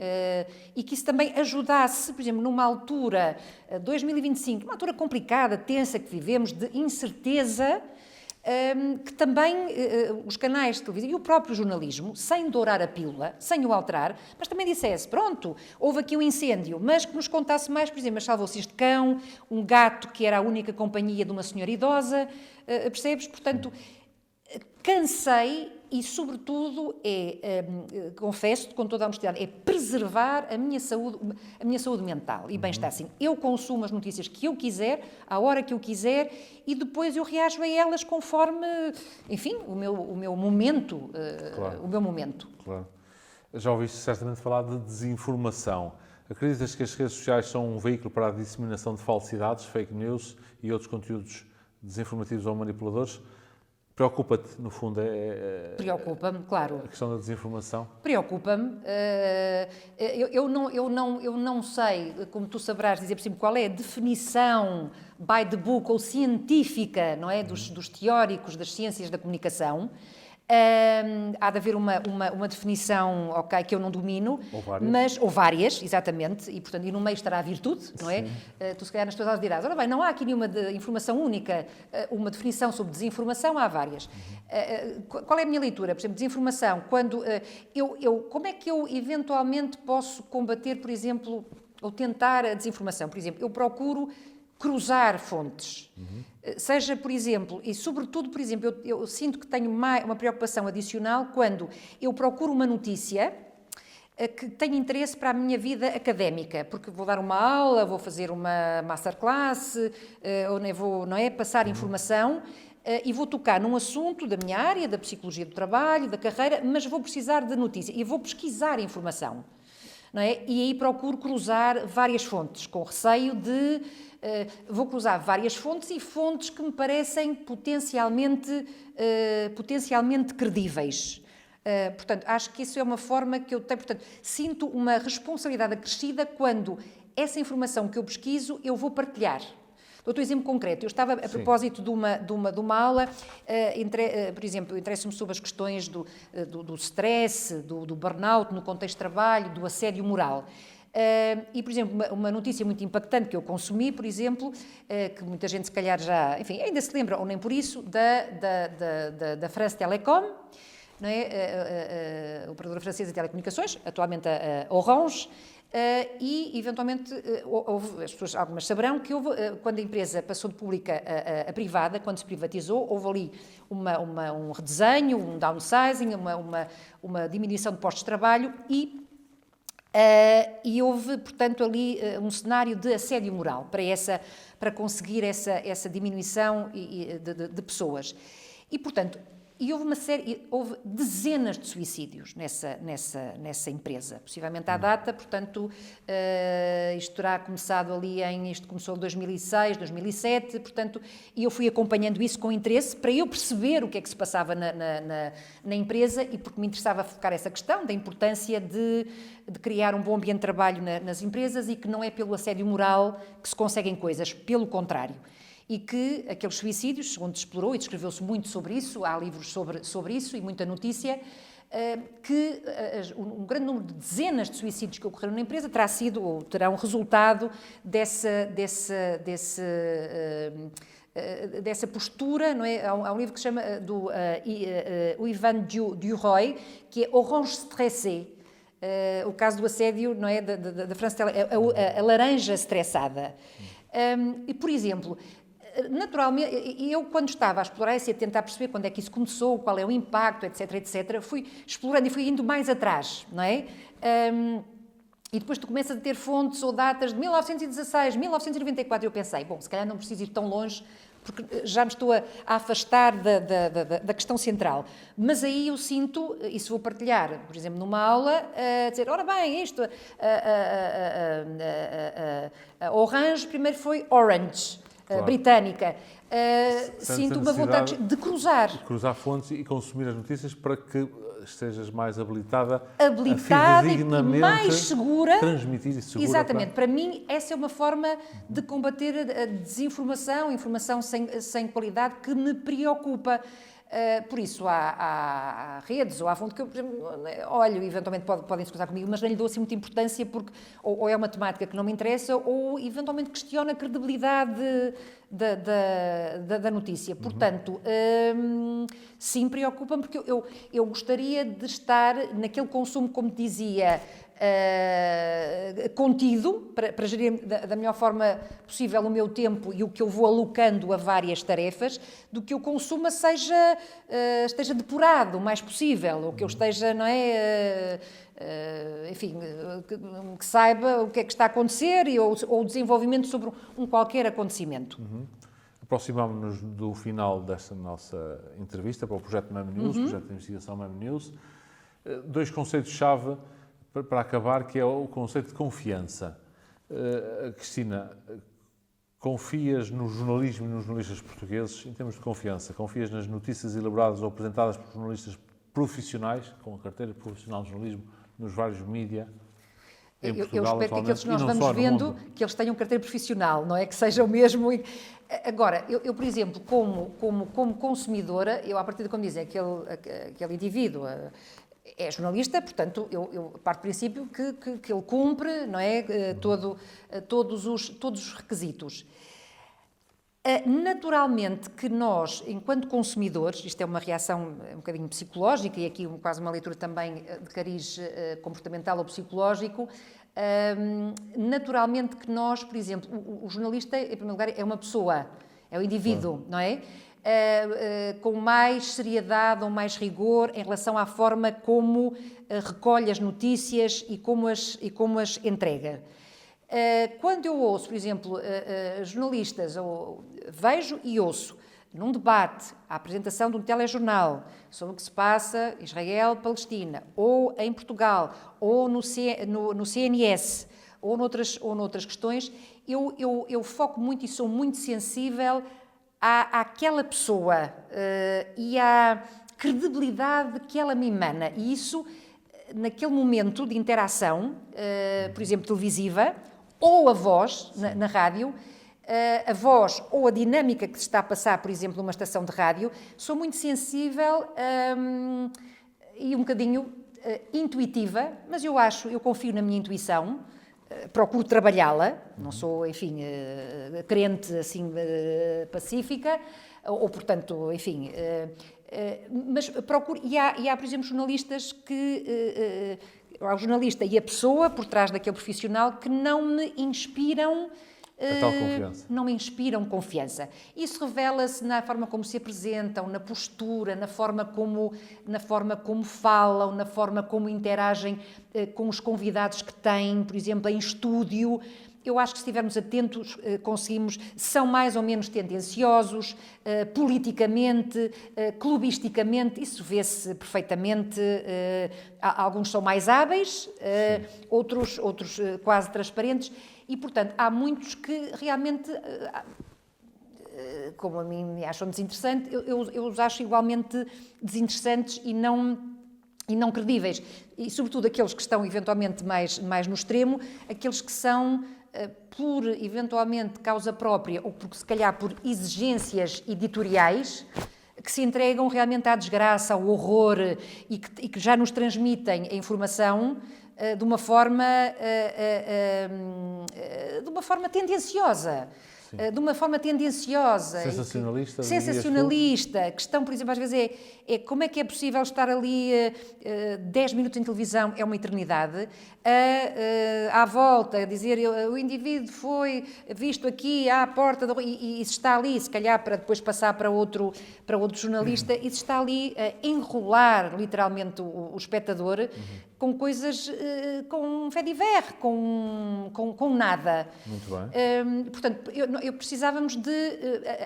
e que isso também ajudasse, por exemplo, numa altura, 2025, uma altura complicada, tensa que vivemos, de incerteza, que também os canais de televisão e o próprio jornalismo, sem dourar a pílula, sem o alterar, mas também dissesse, pronto, houve aqui um incêndio, mas que nos contasse mais, por exemplo, mas salvou-se este cão, um gato que era a única companhia de uma senhora idosa, percebes? Portanto, cansei e, sobretudo, confesso-te com toda a honestidade, é preservar a minha saúde mental e bem-estar. Assim, eu consumo as notícias que eu quiser, à hora que eu quiser, e depois eu reajo a elas conforme, enfim, o meu momento. Claro. O meu momento. Claro. Já ouviste certamente falar de desinformação. Acreditas que as redes sociais são um veículo para a disseminação de falsidades, fake news e outros conteúdos desinformativos ou manipuladores? Preocupa-te, no fundo, Preocupa-me, claro. A questão da desinformação? Preocupa-me. Eu não sei, como tu saberás dizer por cima, qual é a definição by the book ou científica, não é? Dos teóricos das ciências da comunicação. Há de haver uma definição, ok, que eu não domino, ou várias, exatamente, e portanto, e no meio estará a virtude, não é? Tu se calhar nas tuas aulas dirás, ora bem, não há aqui nenhuma informação única, uma definição sobre desinformação, há várias. Qual é a minha leitura? Por exemplo, desinformação, quando como é que eu eventualmente posso combater, por exemplo, ou tentar a desinformação? Por exemplo, eu procuro cruzar fontes. Seja, por exemplo, e sobretudo, por exemplo, eu sinto que tenho uma preocupação adicional quando eu procuro uma notícia que tem interesse para a minha vida académica, porque vou dar uma aula, vou fazer uma masterclass, ou vou, não é, passar informação, e vou tocar num assunto da minha área, da psicologia do trabalho, da carreira, mas vou precisar de notícia e vou pesquisar informação. Não é? E aí procuro cruzar várias fontes, com receio de... vou cruzar várias fontes e fontes que me parecem potencialmente credíveis. Portanto, acho que isso é uma forma que eu tenho... Portanto, sinto uma responsabilidade acrescida quando essa informação que eu pesquiso eu vou partilhar. Dou-te um exemplo concreto. Eu estava, a propósito de uma aula, por exemplo, interesso-me sobre as questões do stress, do burnout no contexto de trabalho, do assédio moral. E, por exemplo, uma notícia muito impactante que eu consumi, por exemplo, que muita gente se calhar já, enfim, ainda se lembra, ou nem por isso, da France Telecom, não é? A operadora francesa de telecomunicações, atualmente a Orange, e, eventualmente, as pessoas, algumas saberão que houve, quando a empresa passou de pública a privada, quando se privatizou, houve ali um redesenho, um downsizing, uma diminuição de postos de trabalho e houve, portanto, ali um cenário de assédio moral para conseguir essa diminuição de pessoas. E, portanto, houve dezenas de suicídios nessa empresa, possivelmente à data, portanto, isto terá começado isto começou em 2006, 2007, portanto, e eu fui acompanhando isso com interesse para eu perceber o que é que se passava na empresa e porque me interessava focar essa questão da importância de criar um bom ambiente de trabalho nas empresas e que não é pelo assédio moral que se conseguem coisas, pelo contrário. E que aqueles suicídios, segundo se explorou e descreveu-se muito sobre isso, há livros sobre isso e muita notícia, que um grande número de dezenas de suicídios que ocorreram na empresa terá sido ou terá um resultado dessa postura, não é? Há um livro que se chama o Ivan Duroy, que é Orange Stressé, o caso do assédio, não é, da France Telecom, a laranja estressada. E, por exemplo, naturalmente, eu quando estava a explorar isso e a tentar perceber quando é que isso começou, qual é o impacto, etc, fui explorando e fui indo mais atrás, não é? E depois tu começas a ter fontes ou datas de 1916, 1994, e eu pensei, bom, se calhar não preciso ir tão longe, porque já me estou a afastar da questão central. Mas aí eu sinto, isso vou partilhar, por exemplo, numa aula, a dizer, ora bem, a Orange primeiro foi Orange, britânica, sinto uma vontade de cruzar fontes e consumir as notícias para que estejas mais habilitada e mais segura. Transmitir e segura. Exatamente. Para mim, essa é uma forma de combater a desinformação, informação sem qualidade, que me preocupa. Por isso, há redes ou há fonte que eu, por exemplo, olho, eventualmente podem se cruzar comigo, mas não lhe dou assim muita importância porque ou é uma temática que não me interessa ou eventualmente questiona a credibilidade da notícia. Portanto, sim, preocupa-me porque eu gostaria de estar naquele consumo, como dizia, contido, para gerir da melhor forma possível o meu tempo e o que eu vou alocando a várias tarefas, do que eu consuma esteja depurado o mais possível, ou que eu esteja, não é, enfim, que saiba o que é que está a acontecer ou o desenvolvimento sobre qualquer acontecimento. Aproximámos-nos do final desta nossa entrevista para o projeto Mamo News, projeto de investigação Mamo News. 2 conceitos-chave para acabar, que é o conceito de confiança. Cristina, confias no jornalismo e nos jornalistas portugueses em termos de confiança? Confias nas notícias elaboradas ou apresentadas por jornalistas profissionais, com a carteira profissional de jornalismo, nos vários mídia? Eu espero que aqueles que nós vamos vendo, que eles tenham carteira profissional, não é? Que seja o mesmo. Agora, eu por exemplo, como consumidora, eu, a partir de, como dizem, aquele indivíduo é jornalista, portanto, eu parto do princípio que ele cumpre, não é, todos os requisitos. Naturalmente que nós, enquanto consumidores, isto é uma reação um bocadinho psicológica e aqui quase uma leitura também de cariz comportamental ou psicológico, naturalmente que nós, por exemplo, o jornalista, em primeiro lugar, é uma pessoa, é o indivíduo, não é? Com mais seriedade ou mais rigor em relação à forma como recolhe as notícias e como as entrega. Quando eu ouço, por exemplo, jornalistas, ou vejo e ouço num debate a apresentação de um telejornal sobre o que se passa em Israel, Palestina, ou em Portugal, ou no CNS, ou noutras questões, eu foco muito e sou muito sensível àquela pessoa e à credibilidade que ela me emana. E isso, naquele momento de interação, por exemplo, televisiva, ou a voz na rádio, a voz ou a dinâmica que se está a passar, por exemplo, numa estação de rádio, sou muito sensível e um bocadinho intuitiva, mas eu confio na minha intuição, procuro trabalhá-la, não sou, enfim, crente assim pacífica, ou portanto, enfim, mas procuro, e há, por exemplo, jornalistas que, há o jornalista e a pessoa por trás daquele profissional que não me inspiram a tal confiança. Não me inspiram confiança. Isso revela-se na forma como se apresentam, na postura, na forma como falam, na forma como interagem com os convidados que têm, por exemplo, em estúdio. Eu acho que se estivermos atentos, são mais ou menos tendenciosos, politicamente, clubisticamente, isso vê-se perfeitamente. Alguns são mais hábeis, outros quase transparentes. E, portanto, há muitos que realmente, como a mim me acham desinteressantes, eu os acho igualmente desinteressantes e não credíveis. E, sobretudo, aqueles que estão, eventualmente, mais no extremo, aqueles que são, por, eventualmente, causa própria ou, porque, se calhar, por exigências editoriais, que se entregam realmente à desgraça, ao horror e que já nos transmitem a informação de uma forma tendenciosa. De uma forma tendenciosa. Sensacionalista. A questão, por exemplo, às vezes é como é que é possível estar ali 10 minutos em televisão, é uma eternidade, à volta, a dizer o indivíduo foi visto aqui à porta e se está ali, se calhar para depois passar para outro jornalista, e se está ali a enrolar literalmente o espectador com coisas, com fait divers, com nada. Muito bem. Portanto, precisávamos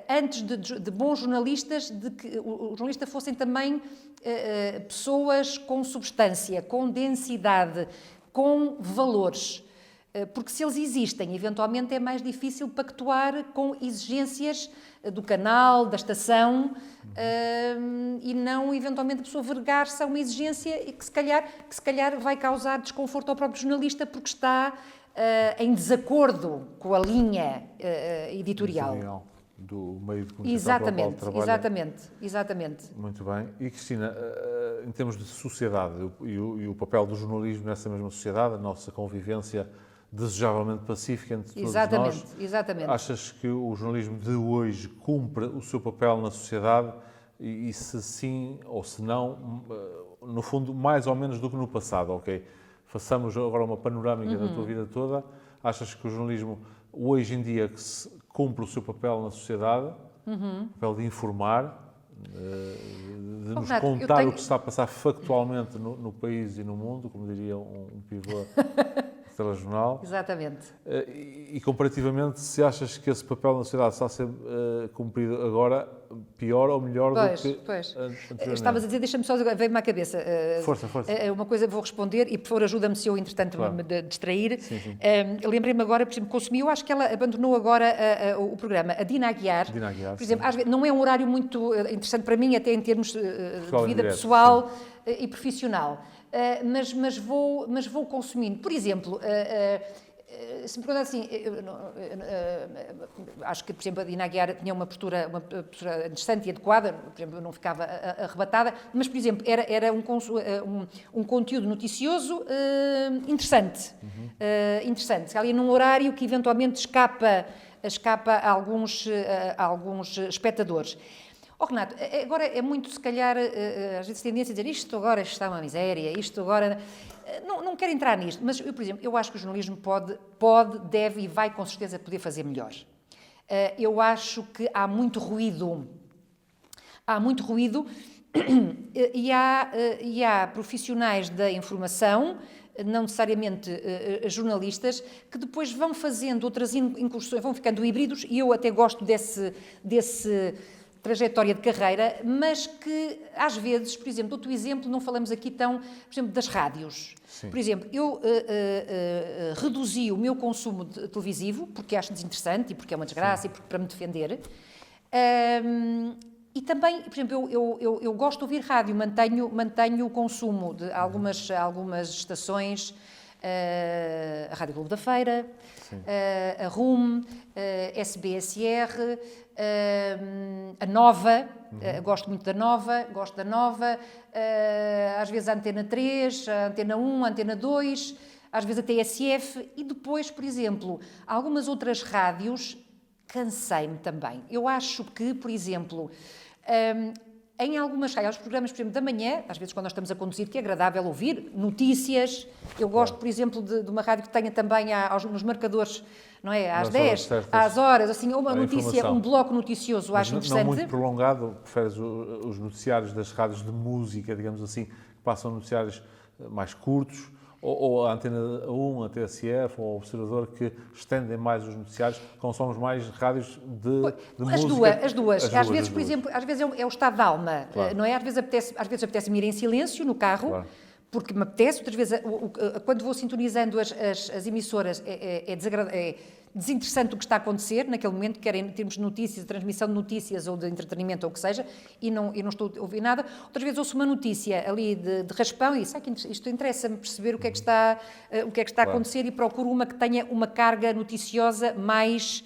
antes de bons jornalistas, de que os jornalistas fossem também pessoas com substância, com densidade, com valores. Porque se eles existem, eventualmente é mais difícil pactuar com exigências do canal, da estação, e não, eventualmente, a pessoa vergar-se a uma exigência e que se calhar vai causar desconforto ao próprio jornalista porque está em desacordo com a linha editorial. Do meio de comunicação pelo qual trabalha. Exatamente. Muito bem. E, Cristina, em termos de sociedade e o papel do jornalismo nessa mesma sociedade, a nossa convivência desejavelmente pacífica entre todos nós. Exatamente. Achas que o jornalismo de hoje cumpre o seu papel na sociedade e se sim ou se não, no fundo, mais ou menos do que no passado, ok? Façamos agora uma panorâmica da tua vida toda. Achas que o jornalismo hoje em dia cumpre o seu papel na sociedade, o papel de informar, de nos contar o que se está a passar factualmente no país e no mundo, como diria um pivô telejornal. Exatamente. E comparativamente, se achas que esse papel na sociedade está a ser cumprido agora pior ou melhor do que anteriormente? Estavas a dizer, deixa-me só, veio-me à cabeça. Força. Uma coisa vou responder e, por favor, ajuda-me se eu, entretanto, me distrair. Sim. Lembrei-me agora, por exemplo, consumi, eu acho que ela abandonou agora o programa. A Dina Aguiar, por exemplo, às vezes, não é um horário muito interessante para mim, até em termos de vida pessoal e profissional. Mas vou consumindo. Por exemplo, se me perguntar assim, acho que, por exemplo, a Dina Aguiar tinha uma postura interessante e adequada, por exemplo, eu não ficava arrebatada, mas, por exemplo, era um conteúdo noticioso interessante. Interessante. Ali num horário que eventualmente escapa a alguns espectadores. Renato, agora é muito, se calhar, às vezes tendência a dizer isto agora está uma miséria, isto agora... Não quero entrar nisto, mas, por exemplo, eu acho que o jornalismo pode, deve e vai, com certeza, poder fazer melhor. Eu acho que há muito ruído. E há profissionais da informação, não necessariamente jornalistas, que depois vão fazendo outras incursões, vão ficando híbridos, e eu até gosto desse trajetória de carreira, mas que às vezes, por exemplo, outro exemplo, não falamos aqui tão, por exemplo, das rádios. Sim. Por exemplo, eu reduzi o meu consumo televisivo, porque acho desinteressante e porque é uma desgraça. Sim. E porque para me defender. E também, por exemplo, eu gosto de ouvir rádio, mantenho o consumo de algumas estações, a Rádio Globo da Feira, a RUM, SBSR, a Nova, gosto muito da Nova, às vezes a Antena 3, a Antena 1, a Antena 2, às vezes a TSF, e depois, por exemplo, algumas outras rádios, cansei-me também. Eu acho que, por exemplo, em algumas rádios, os programas, por exemplo, da manhã, às vezes quando nós estamos a conduzir, que é agradável ouvir, notícias. Eu gosto, por exemplo, de uma rádio que tenha também nos marcadores, não é? Às 10, às horas, assim, uma notícia, um bloco noticioso, acho interessante. Não muito prolongado, preferes os noticiários das rádios de música, digamos assim, que passam noticiários mais curtos, ou a Antena 1, a TSF, ou o Observador, que estendem mais os noticiários, consomos mais rádios de música? As duas. Às vezes, por exemplo, às vezes é o estado de alma, claro. Não é? Às vezes apetece-me ir em silêncio no carro, claro. Porque me apetece, outras vezes, quando vou sintonizando as emissoras, é desinteressante o que está a acontecer naquele momento, quer em termos de notícias, de transmissão de notícias ou de entretenimento ou o que seja, e não estou a ouvir nada. Outras vezes ouço uma notícia ali de raspão e isto interessa-me perceber o que é que está a acontecer, e procuro uma que tenha uma carga noticiosa mais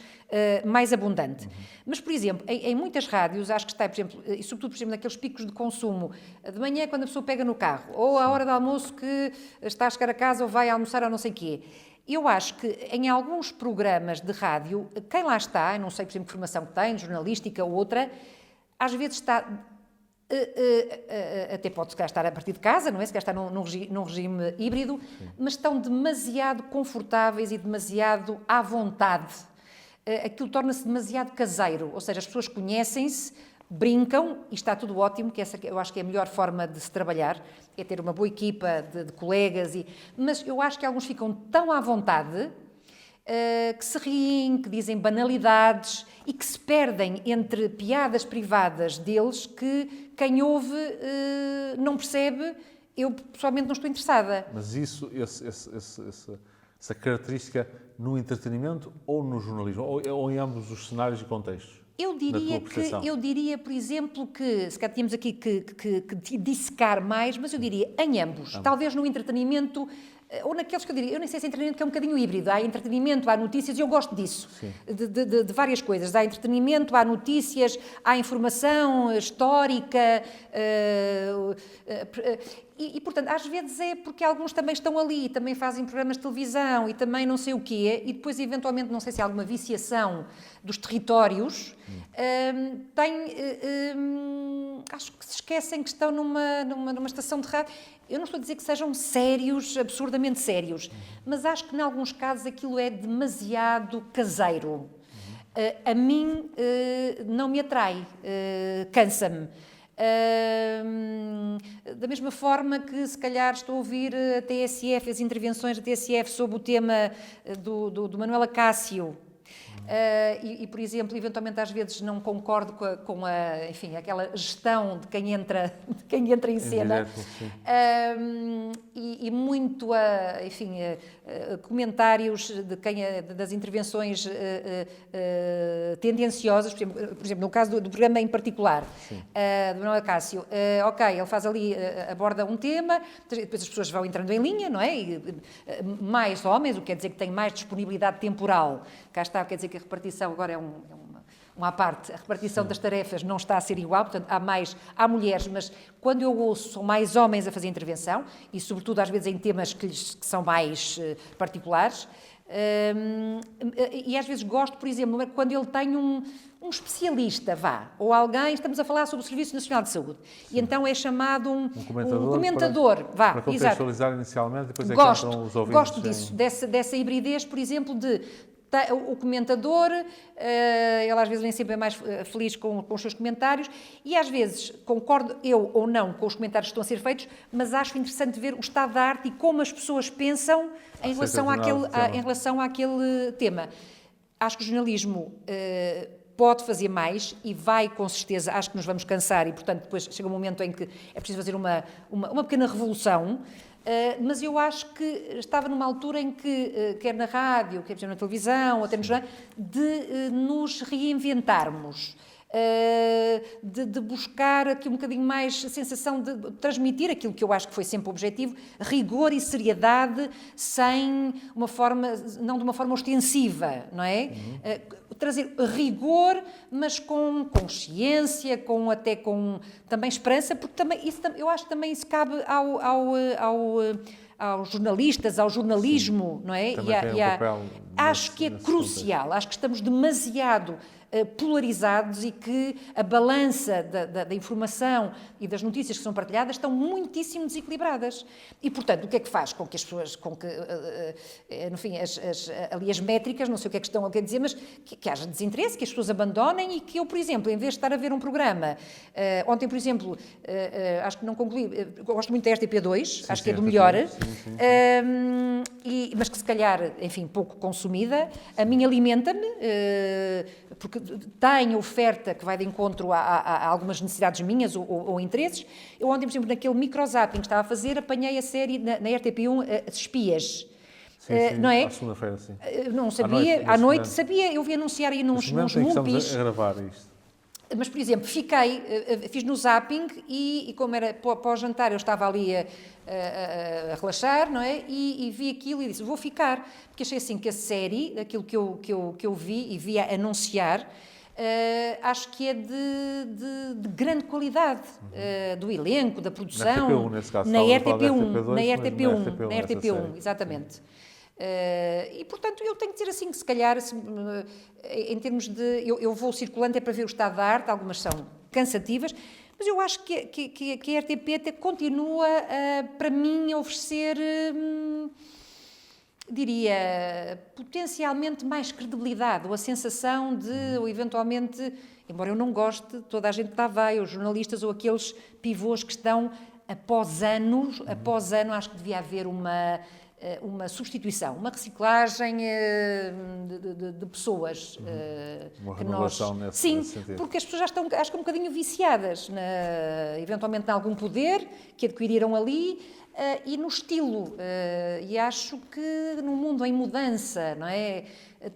abundante. Mas, por exemplo, em muitas rádios, acho que está, por exemplo, e sobretudo, por exemplo, naqueles picos de consumo, de manhã, quando a pessoa pega no carro, ou à hora do almoço que está a chegar a casa ou vai almoçar ou não sei o quê. Eu acho que em alguns programas de rádio, quem lá está, eu não sei, por exemplo, que formação que tem, jornalística ou outra, às vezes está... até pode se calhar estar a partir de casa, não é? Se calhar está num regime híbrido, sim. Mas estão demasiado confortáveis e demasiado à vontade. Aquilo torna-se demasiado caseiro, ou seja, as pessoas conhecem-se, brincam e está tudo ótimo, que essa eu acho que é a melhor forma de se trabalhar, é ter uma boa equipa de colegas, mas eu acho que alguns ficam tão à vontade que se riem, que dizem banalidades e que se perdem entre piadas privadas deles que quem ouve não percebe. Eu pessoalmente não estou interessada. Mas essa característica no entretenimento ou no jornalismo, ou em ambos os cenários e contextos? Eu diria, por exemplo, que se calhar tínhamos aqui que dissecar mais, mas eu diria em ambos. Talvez no entretenimento, ou naqueles que eu diria, eu nem sei se é entretenimento, que é um bocadinho híbrido. Há entretenimento, há notícias, e eu gosto disso, de várias coisas. Há entretenimento, há notícias, há informação histórica, e, portanto, às vezes é porque alguns também estão ali, também fazem programas de televisão e também não sei o quê, e depois, eventualmente, não sei se há alguma viciação dos territórios, acho que se esquecem que estão numa estação de rádio. Eu não estou a dizer que sejam sérios, absurdamente sérios, mas acho que, em alguns casos, aquilo é demasiado caseiro. A mim não me atrai, cansa-me. Da mesma forma que, se calhar, estou a ouvir a TSF, as intervenções da TSF sobre o tema do Manuel Acácio, e, por exemplo, eventualmente às vezes não concordo com enfim, aquela gestão de quem entra em cena, e muito enfim, comentários das intervenções tendenciosas, por exemplo, no caso do programa em particular, do Manuel Acácio, ok, ele faz ali, aborda um tema, depois as pessoas vão entrando em linha, não é? Mais homens, o que quer dizer que têm mais disponibilidade temporal. Cá está, quer dizer que a repartição agora é uma à parte, a repartição das tarefas não está a ser igual, portanto há mulheres, mas quando eu ouço são mais homens a fazer intervenção, e sobretudo às vezes em temas que são mais particulares, e às vezes gosto, por exemplo, quando ele tem um especialista, ou alguém, estamos a falar sobre o Serviço Nacional de Saúde, e então é chamado um comentador, para contextualizar inicialmente, depois é que entram os ouvintes. Gosto disso, dessa hibridez, por exemplo, de o comentador, ele às vezes nem sempre é mais feliz com os seus comentários, e às vezes concordo eu ou não com os comentários que estão a ser feitos, mas acho interessante ver o estado da arte e como as pessoas pensam em relação àquele tema. Acho que o jornalismo pode fazer mais e vai, com certeza, acho que nos vamos cansar e, portanto, depois chega um momento em que é preciso fazer uma pequena revolução. Mas eu acho que estava numa altura em que, quer na rádio, quer na televisão, ou até no jornal, de nos reinventarmos, de buscar aqui um bocadinho mais a sensação de transmitir aquilo que eu acho que foi sempre o objetivo, rigor e seriedade, não de uma forma ostensiva, não é? Trazer rigor, mas com consciência, até com também esperança, porque também, eu acho que também isso cabe aos jornalistas, ao jornalismo, não é? Acho que é crucial, acho que estamos demasiado polarizados e que a balança da informação e das notícias que são partilhadas estão muitíssimo desequilibradas. E, portanto, o que é que faz com que as pessoas, enfim, ali as métricas, não sei o que é que estão a querer dizer, mas que haja desinteresse, que as pessoas abandonem e que eu, por exemplo, em vez de estar a ver um programa, ontem, por exemplo, acho que não concluí, gosto muito da RTP2, acho que é do melhor, mas que se calhar, enfim, pouco consumida, a mim alimenta-me, porque tem oferta que vai de encontro a algumas necessidades minhas ou interesses. Eu ontem, por exemplo, naquele microzapping que estava a fazer, apanhei a série na RTP1, As Espias. Não é? À segunda-feira, sim. Não sabia, à noite sabia, eu vi anunciar aí nos MUPIs. Estamos a gravar isto. Mas, por exemplo, fiz no zapping e como era para o jantar, eu estava ali a relaxar, não é? E vi aquilo e disse, vou ficar, porque achei assim que a série, aquilo que eu vi e vi a anunciar, acho que é de grande qualidade, do elenco, da produção. Na RTP1, nesse caso. Na RTP1, exatamente. E, portanto, eu tenho que dizer assim que, se calhar, em termos de... Eu vou circulando para ver o estado da arte, algumas são cansativas, mas eu acho que a RTP até continua, para mim, a oferecer, diria, potencialmente mais credibilidade, ou a sensação de, ou eventualmente, embora eu não goste, toda a gente está os jornalistas ou aqueles pivôs que estão após ano, acho que devia haver uma substituição, uma reciclagem de pessoas. Uma renovação nesse sentido. Porque as pessoas já estão, acho que um bocadinho viciadas, eventualmente em algum poder que adquiriram ali, e no estilo. E acho que num mundo em mudança, não é?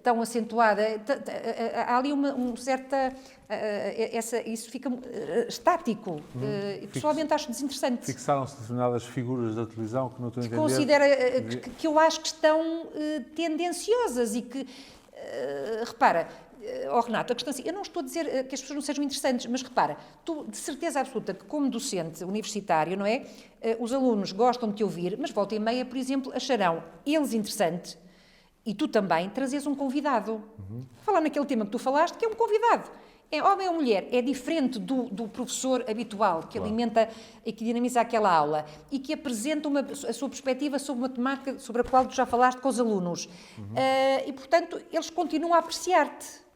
Tão acentuada, há ali uma certa... isso fica estático. Pessoalmente acho desinteressante. Fixaram-se determinadas figuras da televisão que, no teu entender... Considera que eu acho que estão tendenciosas e que... repara, Renato, a questão é assim, eu não estou a dizer que as pessoas não sejam interessantes, mas repara, tu de certeza absoluta que como docente universitário, não é? Os alunos gostam de te ouvir, mas volta e meia, por exemplo, acharão eles interessante e tu também trazes um convidado. Falar naquele tema que tu falaste, que é um convidado. É homem ou mulher, é diferente do professor habitual, que alimenta e que dinamiza aquela aula e que apresenta a sua perspectiva sobre uma temática sobre a qual tu já falaste com os alunos. E, portanto, eles continuam a apreciar-te.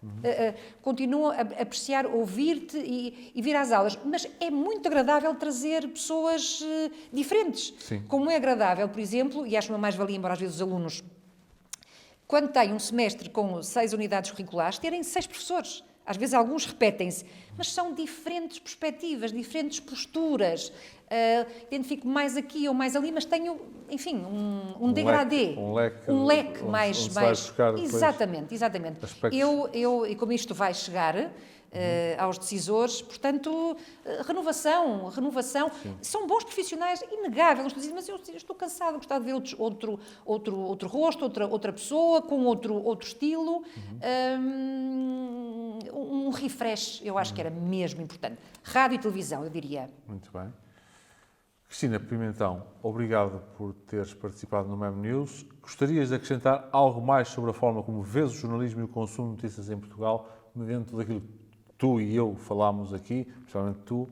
Continuam a apreciar, ouvir-te e vir às aulas. Mas é muito agradável trazer pessoas diferentes. Sim. Como é agradável, por exemplo, e acho uma mais-valia, embora às vezes os alunos, quando têm um semestre com 6 unidades curriculares, terem 6 professores. Às vezes alguns repetem-se, mas são diferentes perspectivas, diferentes posturas. Identifico mais aqui ou mais ali, mas tenho, enfim, um degradê. Um leque mais... Vai buscar exatamente. E como isto vai chegar aos decisores, portanto, renovação. Sim. São bons profissionais, inegável, mas eu estou cansado, gostava de ver outro rosto, outra pessoa, com outro estilo. Um refresh, eu acho que era mesmo importante. Rádio e televisão, eu diria. Muito bem. Cristina Pimentão, obrigado por teres participado no Mem News. Gostarias de acrescentar algo mais sobre a forma como vês o jornalismo e o consumo de notícias em Portugal, dentro daquilo que tu e eu falámos aqui, principalmente tu?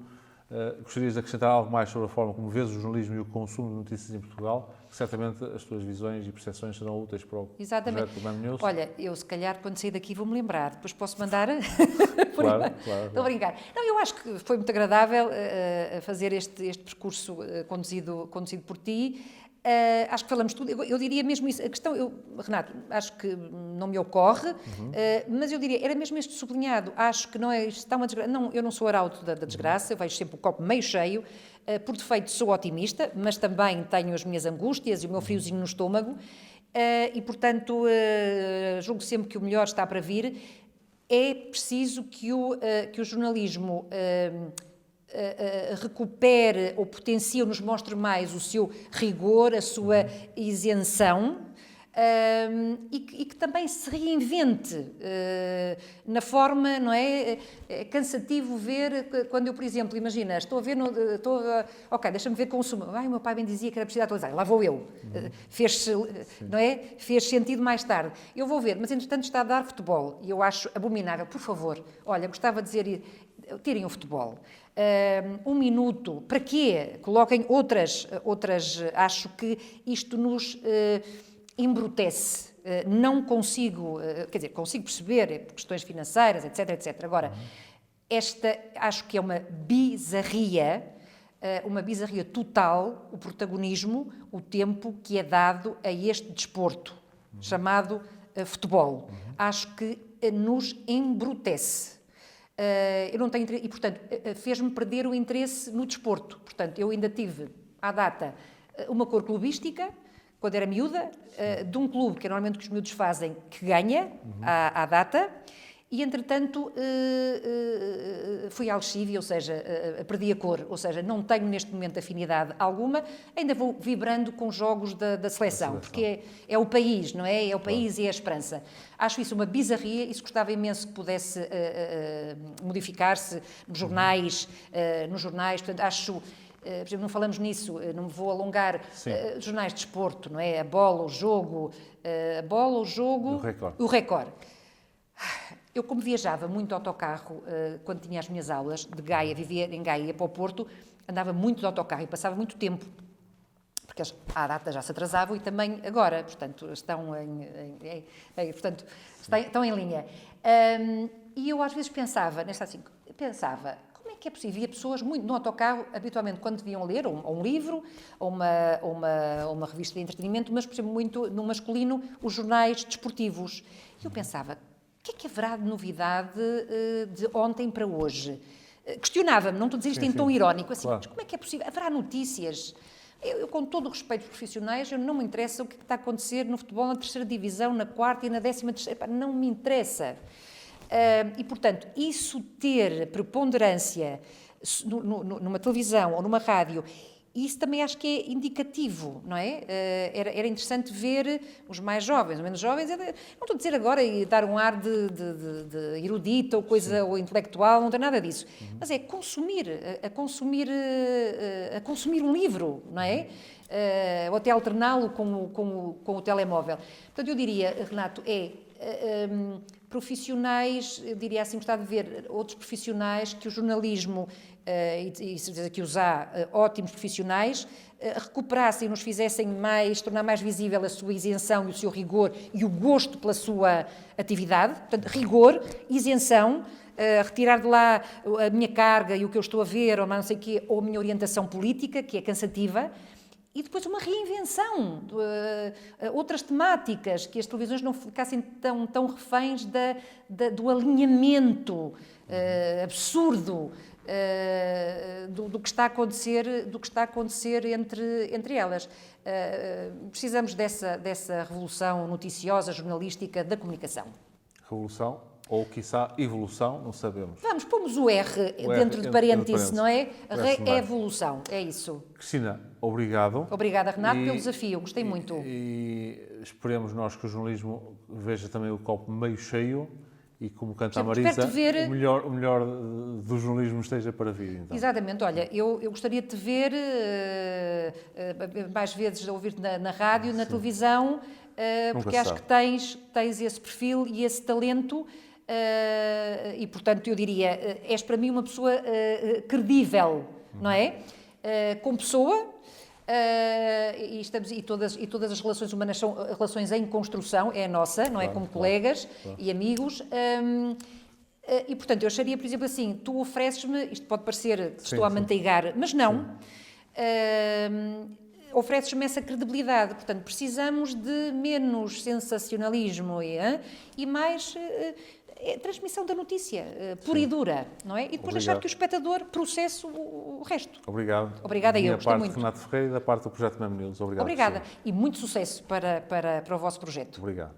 Gostarias de acrescentar algo mais sobre a forma como vês o jornalismo e o consumo de notícias em Portugal? Certamente as tuas visões e percepções serão úteis para o projeto do Mem News. Olha, eu se calhar quando sair daqui vou-me lembrar, depois posso mandar... Claro. Estou a brincar. Não, eu acho que foi muito agradável fazer este percurso conduzido por ti. Acho que falamos tudo. Eu diria mesmo isso. A questão, Renato, acho que não me ocorre, mas eu diria, era mesmo este sublinhado. Acho que não é, está uma desgraça. Não, eu não sou arauto da desgraça, eu vejo sempre o copo meio cheio. Por defeito sou otimista, mas também tenho as minhas angústias e o meu friozinho no estômago. E, portanto, julgo sempre que o melhor está para vir. É preciso que o jornalismo recupere ou potencie ou nos mostre mais o seu rigor, a sua isenção e que também se reinvente na forma, não é? É cansativo ver quando eu, por exemplo, imagina, ok, deixa-me ver consumo. O meu pai bem dizia que era preciso atualizar, lá vou eu. Fez-se, não é? Fez sentido mais tarde. Eu vou ver, mas entretanto está a dar futebol e eu acho abominável. Por favor, olha, gostava de dizer, tirem o futebol. 1 minuto, para quê? Coloquem outras, acho que isto nos embrutece. Não consigo, quer dizer, consigo perceber questões financeiras, etc. Agora, esta acho que é uma bizarria total, o protagonismo, o tempo que é dado a este desporto, chamado futebol. Acho que nos embrutece. Eu não tenho interesse, e, portanto, fez-me perder o interesse no desporto. Portanto, eu ainda tive, à data, uma cor clubística, quando era miúda, de um clube, que é normalmente o que os miúdos fazem, que ganha, à data, e, entretanto, fui ao Chivi, ou seja, perdi a cor, ou seja, não tenho neste momento afinidade alguma, ainda vou vibrando com jogos da seleção, porque é o país, não é? É o país e é a esperança. Acho isso uma bizarria, isso gostava imenso que pudesse modificar-se nos jornais, portanto, acho... por exemplo, não falamos nisso, não me vou alongar, jornais de desporto, não é? A bola, o jogo, o Record. Eu, como viajava muito de autocarro, quando tinha as minhas aulas de Gaia, vivia em Gaia, ia para o Porto, andava muito de autocarro e passava muito tempo, porque à data já se atrasavam e também agora, portanto, estão em linha. E eu às vezes pensava, como é que é possível? Havia pessoas muito no autocarro, habitualmente, quando deviam ler, ou um livro, ou uma revista de entretenimento, mas, por exemplo, muito no masculino, os jornais desportivos. E eu pensava, o que é que haverá de novidade de ontem para hoje? Questionava-me, não estou a dizer isto em tom irónico, assim, mas como é que é possível? Haverá notícias? Eu, com todo o respeito aos profissionais, eu não me interessa o que está a acontecer no futebol na 3ª divisão, na 4ª e na 13ª, não me interessa. E, portanto, isso ter preponderância numa televisão ou numa rádio, isso também acho que é indicativo, não é? Era interessante ver os mais jovens, os menos jovens, não estou a dizer agora e dar um ar de erudito ou coisa ou intelectual, não tem nada disso, mas é consumir um livro, não é? Ou até alterná-lo com o telemóvel. Portanto, eu diria, Renato, profissionais, eu diria assim, gostava de ver outros profissionais que o jornalismo, e certeza que os há, ótimos profissionais, recuperassem, nos fizessem tornar mais visível a sua isenção e o seu rigor e o gosto pela sua atividade. Portanto, rigor, isenção, retirar de lá a minha carga e o que eu estou a ver, ou não sei o quê, ou a minha orientação política, que é cansativa. E depois uma reinvenção, outras temáticas, que as televisões não ficassem tão reféns do alinhamento absurdo do que está a acontecer entre elas. Precisamos dessa revolução noticiosa, jornalística da comunicação. Revolução? Ou, quiçá, evolução, não sabemos. Pomos o R dentro de parênteses, não é? Reevolução, é isso. Cristina, obrigado. Obrigada, Renato, pelo desafio, gostei muito. E esperemos nós que o jornalismo veja também o copo meio cheio e, como canta a Marisa, o melhor do jornalismo esteja para vir. Então. Exatamente, olha, eu gostaria de te ver mais vezes a ouvir-te na rádio, na televisão, porque acho que tens esse perfil e esse talento. E, portanto, eu diria, és para mim uma pessoa credível, não é? Como pessoa, e todas as relações humanas são relações em construção, é a nossa, não é? Como colegas e amigos. E, portanto, eu acharia, por exemplo, assim, tu ofereces-me, isto pode parecer que estou a manteigar, mas não, ofereces-me essa credibilidade. Portanto, precisamos de menos sensacionalismo e mais transmissão da notícia, pura e dura, não é? E depois deixar que o espectador processe o resto. Obrigado. Obrigada a eu, gostei muito. Da parte de Renato Ferreira e da parte do Projeto Mem News. Obrigada. E muito sucesso para o vosso projeto. Obrigado.